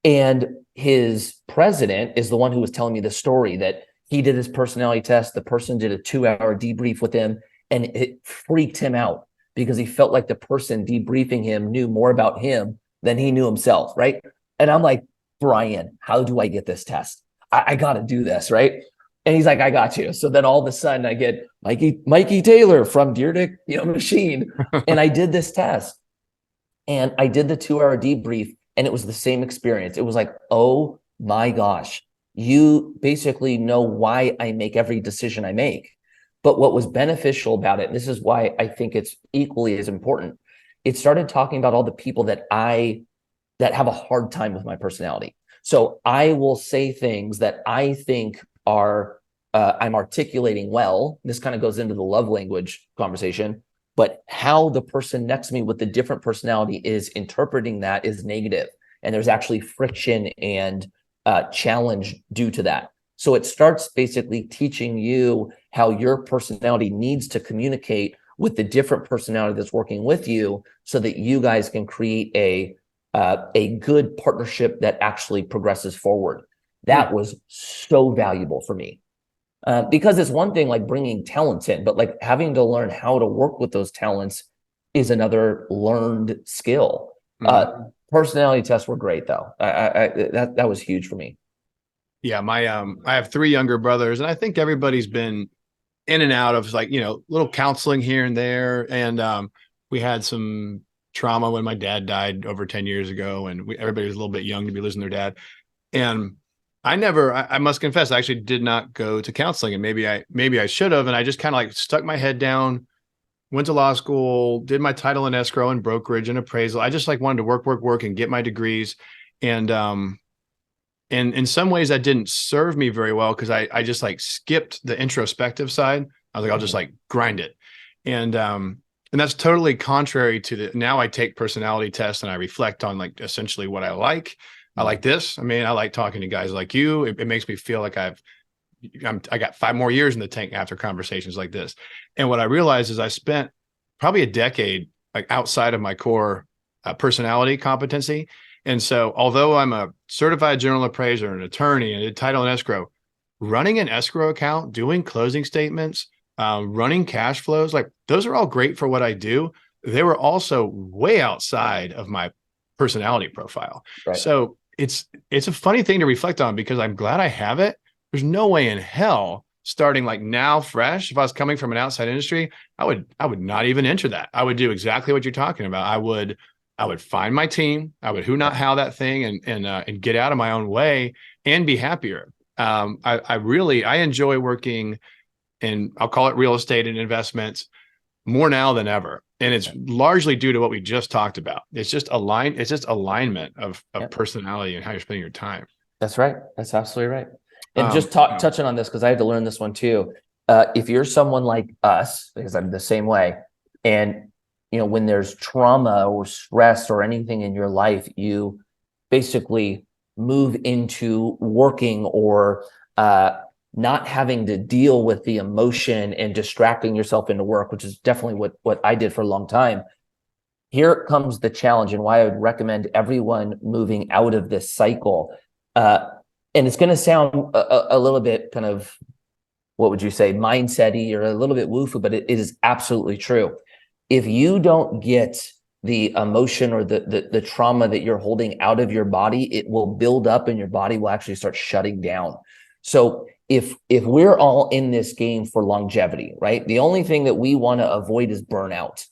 And his president is the one who was telling me the story that he did his personality test. The person did a 2-hour debrief with him, and it freaked him out because he felt like the person debriefing him knew more about him than he knew himself, right? And I'm like, Brian, how do I get this test? I got to do this, right? And he's like, I got you. So then all of a sudden I get Mikey Taylor from Dyrdek, Machine. And I did this test and I did the 2-hour debrief, and it was the same experience. It was like, oh my gosh, you basically know why I make every decision I make. But what was beneficial about it, and this is why I think it's equally as important, it started talking about all the people that have a hard time with my personality. So I will say things that I think are I'm articulating well. This kind of goes into the love language conversation, but how the person next to me with the different personality is interpreting that is negative. And there's actually friction and challenge due to that. So it starts basically teaching you how your personality needs to communicate with the different personality that's working with you so that you guys can create a good partnership that actually progresses forward. That was so valuable for me. Because it's one thing like bringing talents in, but like having to learn how to work with those talents is another learned skill. Personality tests were great though. That was huge for me. Yeah, I have three younger brothers, and I think everybody's been in and out of like, little counseling here and there. And we had some trauma when my dad died over 10 years ago, and everybody was a little bit young to be losing their dad. And I must confess, I actually did not go to counseling, and maybe I should have. And I just kind of like stuck my head down, went to law school, did my title in escrow and brokerage and appraisal. I just like wanted to work and get my degrees. And in some ways that didn't serve me very well because I just like skipped the introspective side. I was like, I'll just like grind it. And that's totally contrary to the, now I take personality tests and I reflect on like essentially what I like. I like this. I mean, I like talking to guys like you. It makes me feel like I got 5 more years in the tank after conversations like this. And what I realized is I spent probably a decade like outside of my core personality competency. And so, although I'm a certified general appraiser, an attorney, and a title and escrow, running an escrow account, doing closing statements, running cash flows, like those are all great for what I do. They were also way outside of my personality profile. Right. So it's a funny thing to reflect on because I'm glad I have it. There's no way in hell starting like now fresh. If I was coming from an outside industry, I would not even enter that. I would do exactly what you're talking about. I would find my team. I would who not how that thing and get out of my own way and be happier. I enjoy working in, I'll call it real estate and investments more now than ever. And it's largely due to what we just talked about. It's just alignment of personality and how you're spending your time. That's right. That's absolutely right. And just touching on this, because I had to learn this one too. If you're someone like us, because I'm the same way, and when there's trauma or stress or anything in your life, you basically move into working or not having to deal with the emotion and distracting yourself into work, which is definitely what I did for a long time. Here comes the challenge and why I would recommend everyone moving out of this cycle. And it's going to sound a little bit kind of, what would you say, mindset-y or a little bit woo-foo, but it is absolutely true. If you don't get the emotion or the trauma that you're holding out of your body, it will build up and your body will actually start shutting down. So if we're all in this game for longevity, right? The only thing that we want to avoid is burnout.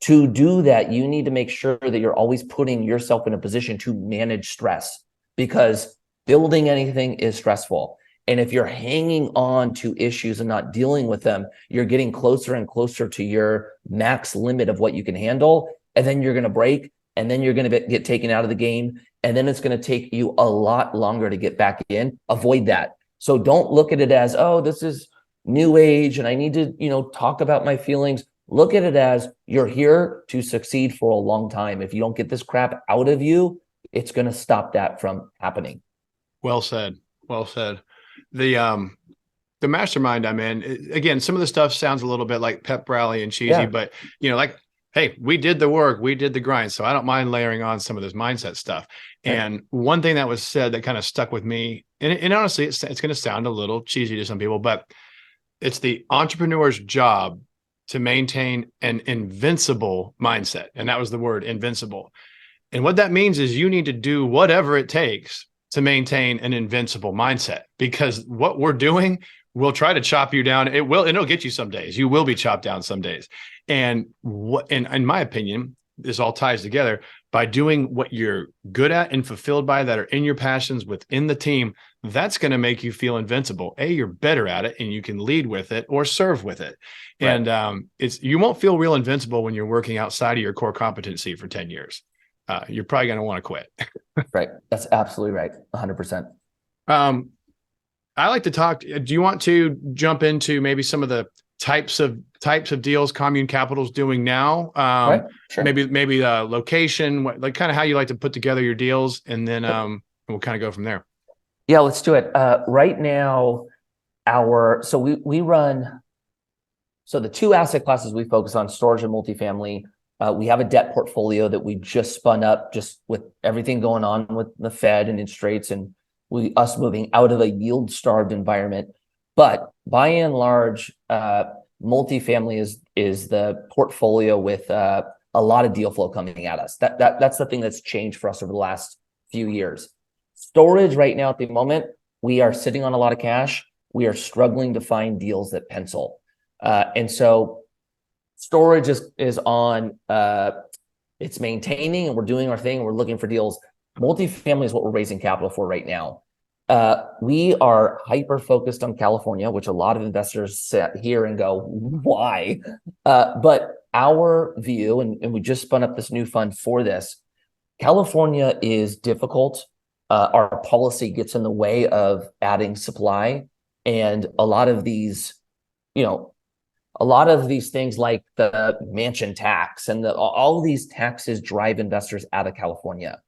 To do that, you need to make sure that you're always putting yourself in a position to manage stress, because building anything is stressful. And if you're hanging on to issues and not dealing with them, you're getting closer and closer to your max limit of what you can handle. And then you're going to break, and then you're going to get taken out of the game. And then it's going to take you a lot longer to get back in. Avoid that. So don't look at it as, oh, this is new age and I need to, talk about my feelings. Look at it as you're here to succeed for a long time. If you don't get this crap out of you, it's going to stop that from happening. Well said. Well said. The mastermind I'm in, again, some of the stuff sounds a little bit like pep rally and cheesy, but like, hey, we did the work, we did the grind. So I don't mind layering on some of this mindset stuff. Okay. And one thing that was said that kind of stuck with me, and honestly, it's going to sound a little cheesy to some people, but it's the entrepreneur's job to maintain an invincible mindset. And that was the word, invincible. And what that means is you need to do whatever it takes to maintain an invincible mindset, because what we're doing will try to chop you down. It'll get you some days. You will be chopped down some days. And in my opinion, this all ties together by doing what you're good at and fulfilled by, that are in your passions within the team. That's going to make you feel invincible. You're better at it and you can lead with it or serve with it. Right. And you won't feel real invincible when you're working outside of your core competency for 10 years. You're probably going to want to quit. Right. That's absolutely right. 100%. I like to talk. Do you want to jump into maybe some of the types of deals Commune Capital's doing now? Right. Sure. Maybe location, like kind of how you like to put together your deals, and then we'll kind of go from there. Yeah, let's do it. Right now, we run. So the 2 asset classes we focus on, storage and multifamily. We have a debt portfolio that we just spun up, just with everything going on with the Fed and interest rates, and us moving out of a yield-starved environment. But by and large, multifamily is the portfolio with a lot of deal flow coming at us. That's the thing that's changed for us over the last few years. Storage right now at the moment, we are sitting on a lot of cash. We are struggling to find deals that pencil. And so storage is on, it's maintaining, and we're doing our thing. And we're looking for deals. Multifamily is what we're raising capital for right now. We are hyper focused on California, which a lot of investors sit here and go, why? But our view, and we just spun up this new fund for this, California is difficult. Our policy gets in the way of adding supply. And a lot of these, a lot of these things like the mansion tax and all of these taxes drive investors out of California.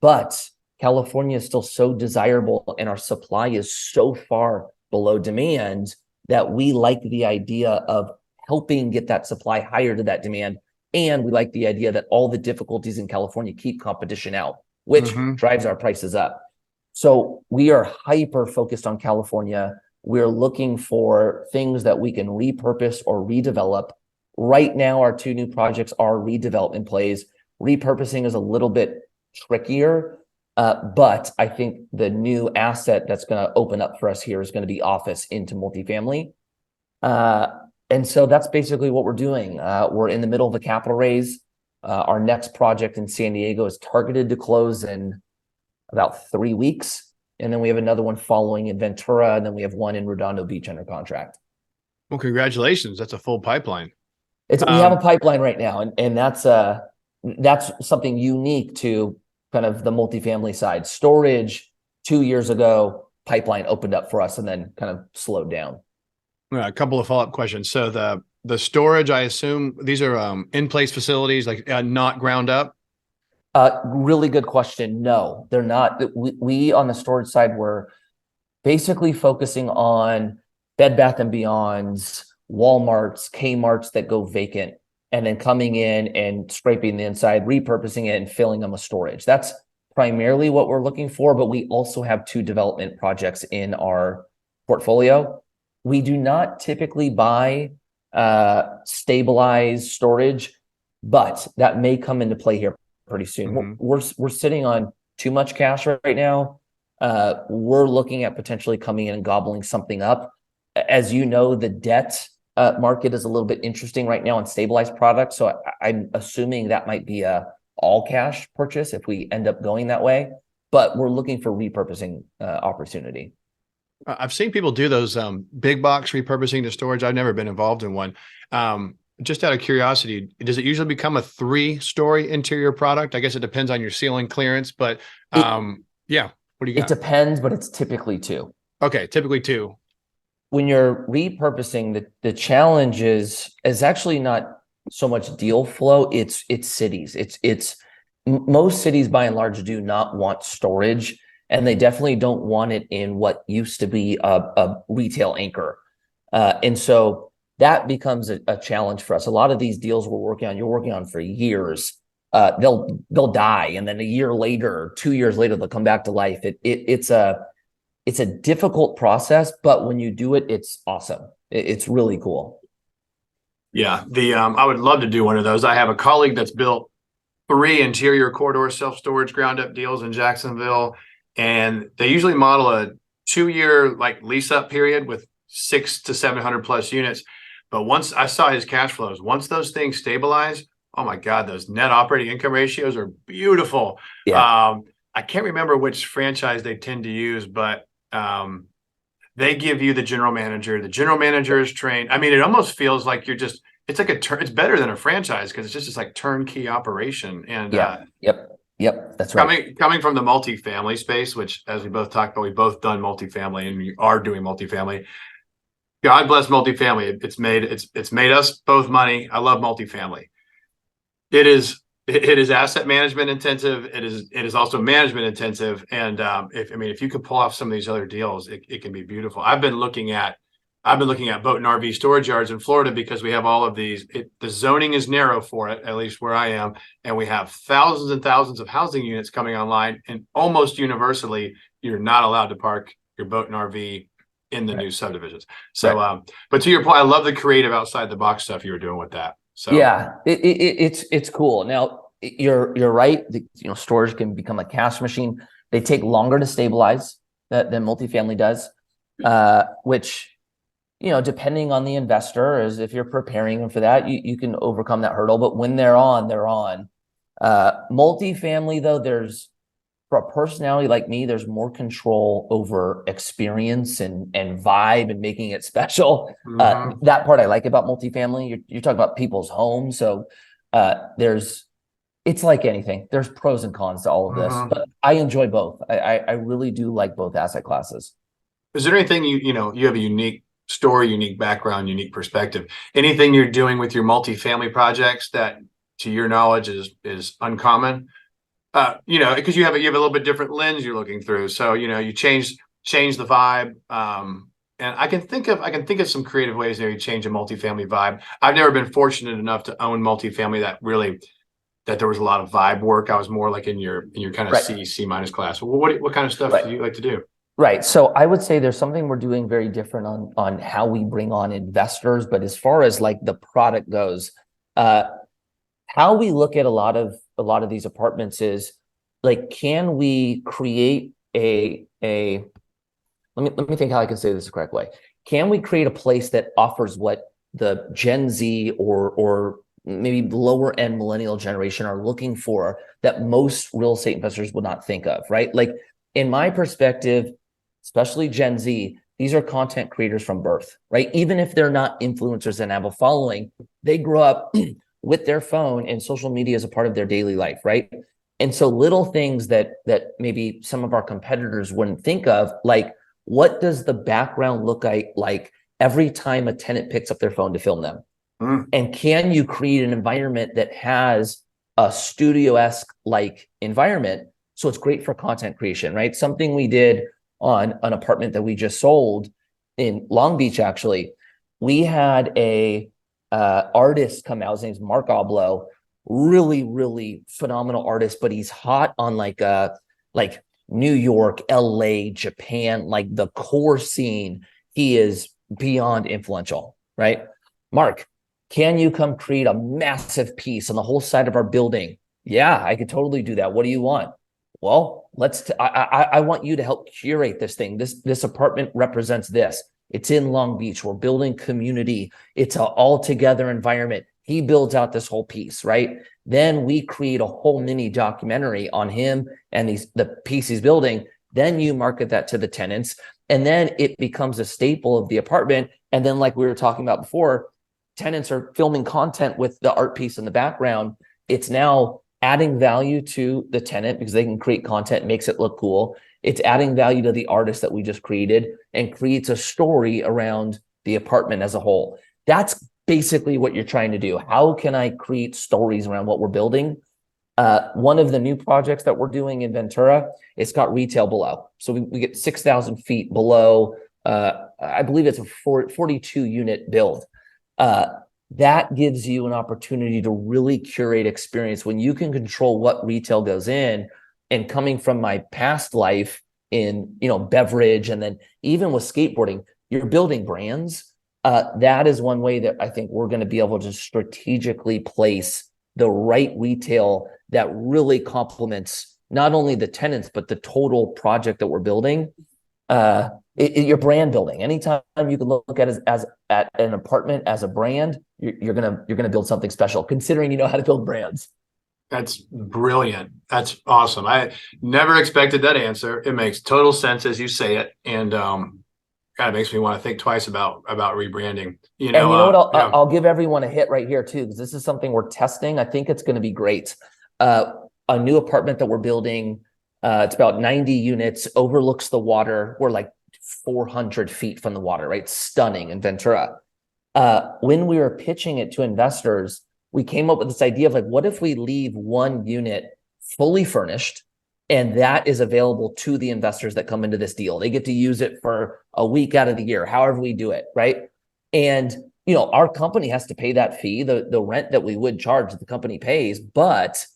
But California is still so desirable and our supply is so far below demand that we like the idea of helping get that supply higher to that demand. And we like the idea that all the difficulties in California keep competition out, which drives our prices up. So we are hyper focused on California. We're looking for things that we can repurpose or redevelop. Right now, our two new projects are redevelopment plays. Repurposing is a little bit trickier, but I think the new asset that's going to open up for us here is going to be office into multifamily. And so that's basically what we're doing. We're in the middle of a capital raise. Our next project in San Diego is targeted to close in about 3 weeks. And then we have another one following in Ventura. And then we have one in Redondo Beach under contract. Well, congratulations. That's a full pipeline. We have a pipeline right now. And that's something unique to kind of the multifamily side. Storage 2 years ago, pipeline opened up for us and then kind of slowed down. A couple of follow-up questions. So the storage, I assume these are in-place facilities, like not ground up? Really good question. No, they're not. We on the storage side, we're basically focusing on Bed Bath and Beyonds, Walmarts, Kmarts that go vacant, and then coming in and scraping the inside, repurposing it and filling them with storage. That's primarily what we're looking for, but we also have 2 development projects in our portfolio. We do not typically buy stabilized storage, but that may come into play here pretty soon. We're sitting on too much cash right now. We're looking at potentially coming in and gobbling something up. As you know, the debt market is a little bit interesting right now on stabilized products. So I'm assuming that might be a all cash purchase if we end up going that way. But we're looking for repurposing opportunity. I've seen people do those big box repurposing to storage. I've never been involved in one. Just out of curiosity, does it usually become a 3-story interior product? I guess it depends on your ceiling clearance, but yeah. What do you got? It depends, but it's typically 2. Okay, typically 2. When you're repurposing, the challenge is actually not so much deal flow. It's cities. It's most cities by and large do not want storage, and they definitely don't want it in what used to be a retail anchor. And so that becomes a challenge for us. A lot of these deals you're working on for years. They'll die, and then a year later, 2 years later, they'll come back to life. It's a difficult process, but when you do it, it's awesome. It's really cool. Yeah, I would love to do one of those. I have a colleague that's built 3 interior corridor self-storage ground up deals in Jacksonville, and they usually model a 2-year like lease up period with 600 to 700 plus units. But once I saw his cash flows, once those things stabilize, oh my God, those net operating income ratios are beautiful. Yeah. I can't remember which franchise they tend to use, but they give you the general manager. The general manager is trained. I mean, it almost feels like it's like it's better than a franchise because it's just this like turnkey operation. And Yep. That's right. Coming from the multifamily space, which as we both talked about, we've both done multifamily and we are doing multifamily. God bless multifamily. It's made us both money. I love multifamily. It is asset management intensive. It is also management intensive. And if you could pull off some of these other deals, it can be beautiful. I've been looking at boat and RV storage yards in Florida because we have all of these. The zoning is narrow for it, at least where I am, and we have thousands and thousands of housing units coming online. And almost universally, you're not allowed to park your boat and RV in the new subdivisions. So, but to your point, I love the creative outside the box stuff you were doing with that. So yeah, it's cool. Now you're right. Storage can become a cash machine. They take longer to stabilize. than multifamily does, which, depending on the investor, is if you're preparing them for that, you can overcome that hurdle. But when they're on, they're on. Multifamily, though, for a personality like me, there's more control over experience and vibe and making it special. That part I like about multifamily. You're talking about people's homes, so it's like anything. There's pros and cons to all of this, but I enjoy both. I really do like both asset classes. Is there anything you have a unique story, unique background, unique perspective? Anything you're doing with your multifamily projects that, to your knowledge, is uncommon? Because you have a little bit different lens you're looking through. So you change the vibe. And I can think of some creative ways there you change a multifamily vibe. I've never been fortunate enough to own multifamily that there was a lot of vibe work. I was more like in your kind of C minus class. What kind of stuff do you like to do? Right. So I would say there's something we're doing very different on how we bring on investors. But as far as like the product goes, how we look at a lot of these apartments is like, can we create let me think how I can say this the correct way. Can we create a place that offers what the Gen Z or maybe lower end millennial generation are looking for that most real estate investors would not think of, right? Like, in my perspective, especially Gen Z, these are content creators from birth, right? Even if they're not influencers and have a following, they grew up with their phone and social media is a part of their daily life, right? And so little things that maybe some of our competitors wouldn't think of, like, what does the background look like every time a tenant picks up their phone to film them? And can you create an environment that has a studio-esque like environment? So it's great for content creation, right? Something we did on an apartment that we just sold in Long Beach, actually. We had a artist come out. His name's Mark Oblo, really, really phenomenal artist, but he's hot on like New York, LA, Japan, like the core scene. He is beyond influential, right? Mark, can you come create a massive piece on the whole side of our building? Yeah, I could totally do that. What do you want? Well, I want you to help curate this thing. This apartment represents this. It's in Long Beach. We're building community. It's an all-together environment. He builds out this whole piece, right? Then we create a whole mini documentary on him and the piece he's building. Then you market that to the tenants, and then it becomes a staple of the apartment. And then, like we were talking about before, tenants are filming content with the art piece in the background. It's now adding value to the tenant because they can create content, makes it look cool. It's adding value to the artist that we just created and creates a story around the apartment as a whole. That's basically what you're trying to do. How can I create stories around what we're building? One of the new projects that we're doing in Ventura, it's got retail below. So we get 6,000 feet below. I believe it's a 42 unit build. That gives you an opportunity to really curate experience when you can control what retail goes in. And coming from my past life in, beverage, and then even with skateboarding, you're building brands. That is one way that I think we're going to be able to strategically place the right retail that really complements not only the tenants, but the total project that we're building. Your brand building. Anytime you can look at it as at an apartment as a brand, you're gonna build something special, considering you know how to build brands. That's brilliant. That's awesome. I never expected that answer. It makes total sense as you say it, and kind of makes me want to think twice about rebranding. And you know what? I'll give everyone a hit right here too, because this is something we're testing. I think it's going to be great. A new apartment that we're building. It's about 90 units, overlooks the water. We're like 400 feet from the water, right? Stunning in Ventura. When we were pitching it to investors, we came up with this idea of like, what if we leave one unit fully furnished, and that is available to the investors that come into this deal? They get to use it for a week out of the year, however we do it, right? And our company has to pay that fee, the rent that we would charge, the company pays. But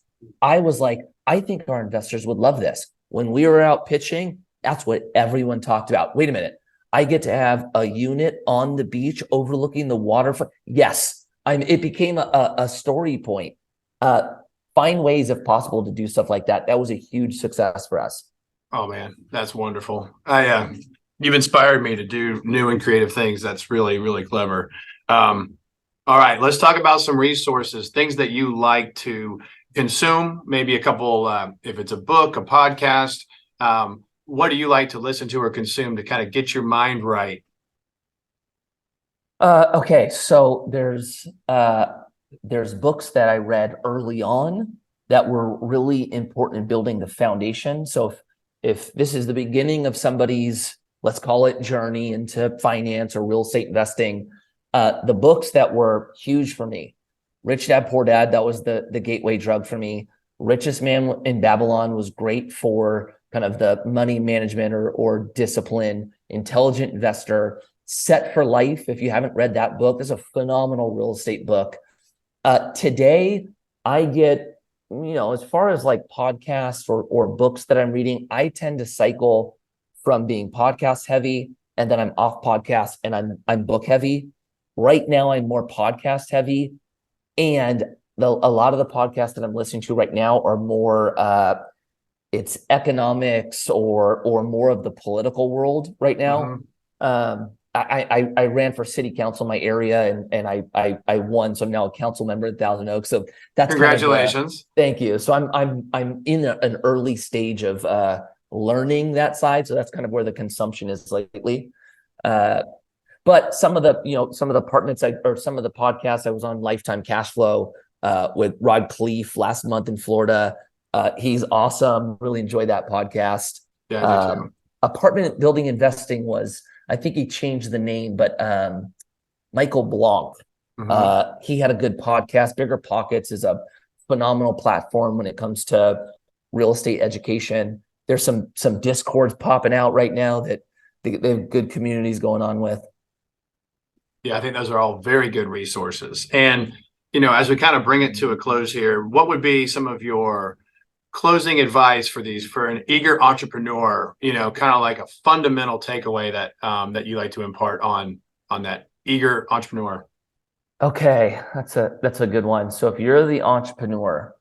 I was like, I think our investors would love this. When we were out pitching, that's what everyone talked about. Wait a minute, I get to have a unit on the beach overlooking the waterfront. Yes, it became a story point. Find ways, if possible, to do stuff like that. That was a huge success for us. Oh man, that's wonderful. You've inspired me to do new and creative things. That's really, really clever. All right, let's talk about some resources, things that you like to consume, maybe a couple, if it's a book, a podcast, what do you like to listen to or consume to kind of get your mind right? Okay, so there's books that I read early on that were really important in building the foundation. So if this is the beginning of somebody's, let's call it, journey into finance or real estate investing, the books that were huge for me, Rich Dad Poor Dad, that was the gateway drug for me. Richest Man in Babylon was great for kind of the money management or discipline. Intelligent Investor, Set for Life. If you haven't read that book, it's a phenomenal real estate book. Today, I get, as far as like podcasts or books that I'm reading, I tend to cycle from being podcast heavy and then I'm off podcast and I'm book heavy. Right now, I'm more podcast heavy, and a lot of the podcasts that I'm listening to right now are more it's economics or more of the political world right now. I ran for city council in my area and I won, so I'm now a council member in Thousand Oaks. So that's Congratulations. Thank you. So I'm in an early stage of learning that side. So that's kind of where the consumption is lately. But some of the apartments or some of the podcasts I was on, Lifetime Cashflow with Rod Cleef last month in Florida. He's awesome. Really enjoyed that podcast. Yeah, Apartment building investing was, I think he changed the name, but Michael Blanc. He had a good podcast. Bigger Pockets is a phenomenal platform when it comes to real estate education. There's some discords popping out right now that they have good communities going on with. Yeah, I think those are all very good resources. And, as we kind of bring it to a close here, what would be some of your closing advice for an eager entrepreneur, kind of like a fundamental takeaway that you like to impart on that eager entrepreneur? Okay, that's a good one. So if you're the entrepreneur,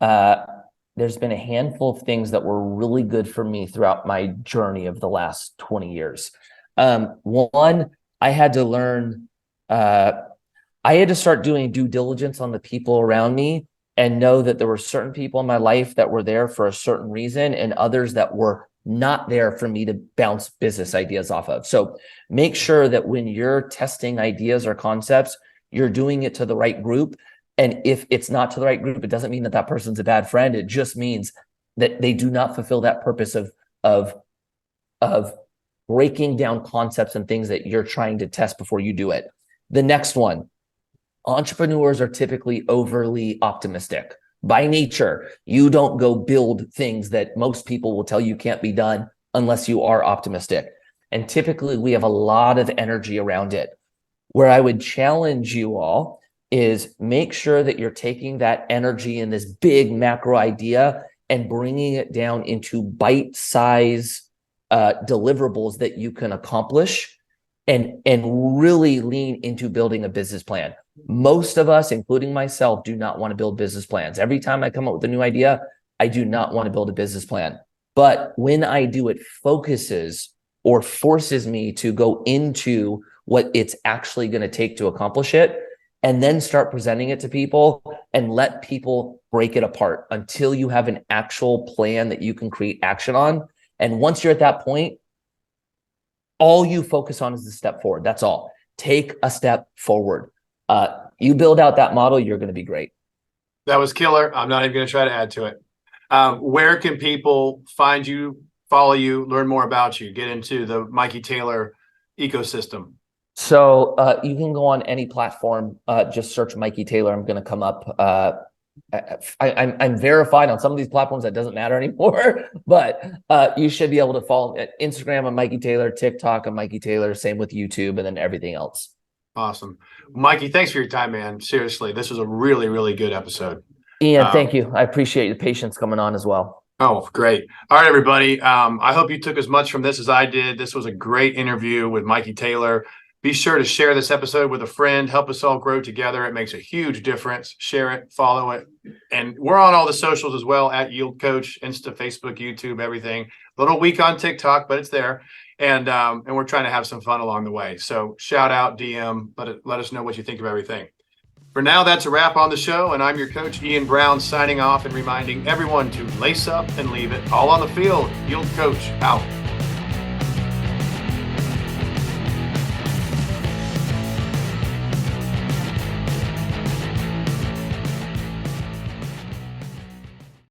there's been a handful of things that were really good for me throughout my journey of the last 20 years. One, I had to learn, I had to start doing due diligence on the people around me and know that there were certain people in my life that were there for a certain reason and others that were not there for me to bounce business ideas off of. So make sure that when you're testing ideas or concepts, you're doing it to the right group. And if it's not to the right group, it doesn't mean that that person's a bad friend. It just means that they do not fulfill that purpose of breaking down concepts and things that you're trying to test before you do it. The next one, entrepreneurs are typically overly optimistic. By nature, you don't go build things that most people will tell you can't be done unless you are optimistic. And typically we have a lot of energy around it. Where I would challenge you all is make sure that you're taking that energy in this big macro idea and bringing it down into bite-size deliverables that you can accomplish and really lean into building a business plan. Most of us, including myself, do not want to build business plans. Every time I come up with a new idea, I do not want to build a business plan. But when I do, it focuses or forces me to go into what it's actually going to take to accomplish it, and then start presenting it to people and let people break it apart until you have an actual plan that you can create action on. And once you're at that point, all you focus on is the step forward. That's all. Take a step forward. You build out that model, you're going to be great. That was killer. I'm not even going to try to add to it. Where can people find you, follow you, learn more about you, get into the Mikey Taylor ecosystem? So you can go on any platform, just search Mikey Taylor. I'm going to come up. I'm verified on some of these platforms. That doesn't matter anymore, but you should be able to follow at Instagram. I'm Mikey Taylor, TikTok, I'm Mikey Taylor, same with YouTube, and then everything else. Awesome. Mikey, thanks for your time, man. Seriously, this was a really, really good episode. Ian, thank you. I appreciate your patience coming on as well. Oh, great. All right, everybody. I hope you took as much from this as I did. This was a great interview with Mikey Taylor. Be sure to share this episode with a friend. Help us all grow together. It makes a huge difference. Share it, follow it. And we're on all the socials as well, at Yield Coach, Insta, Facebook, YouTube, everything. A little weak on TikTok, but it's there. And we're trying to have some fun along the way. So shout out, DM, let us know what you think of everything. For now, that's a wrap on the show. And I'm your coach, Ian Brown, signing off and reminding everyone to lace up and leave it all on the field. Yield Coach out.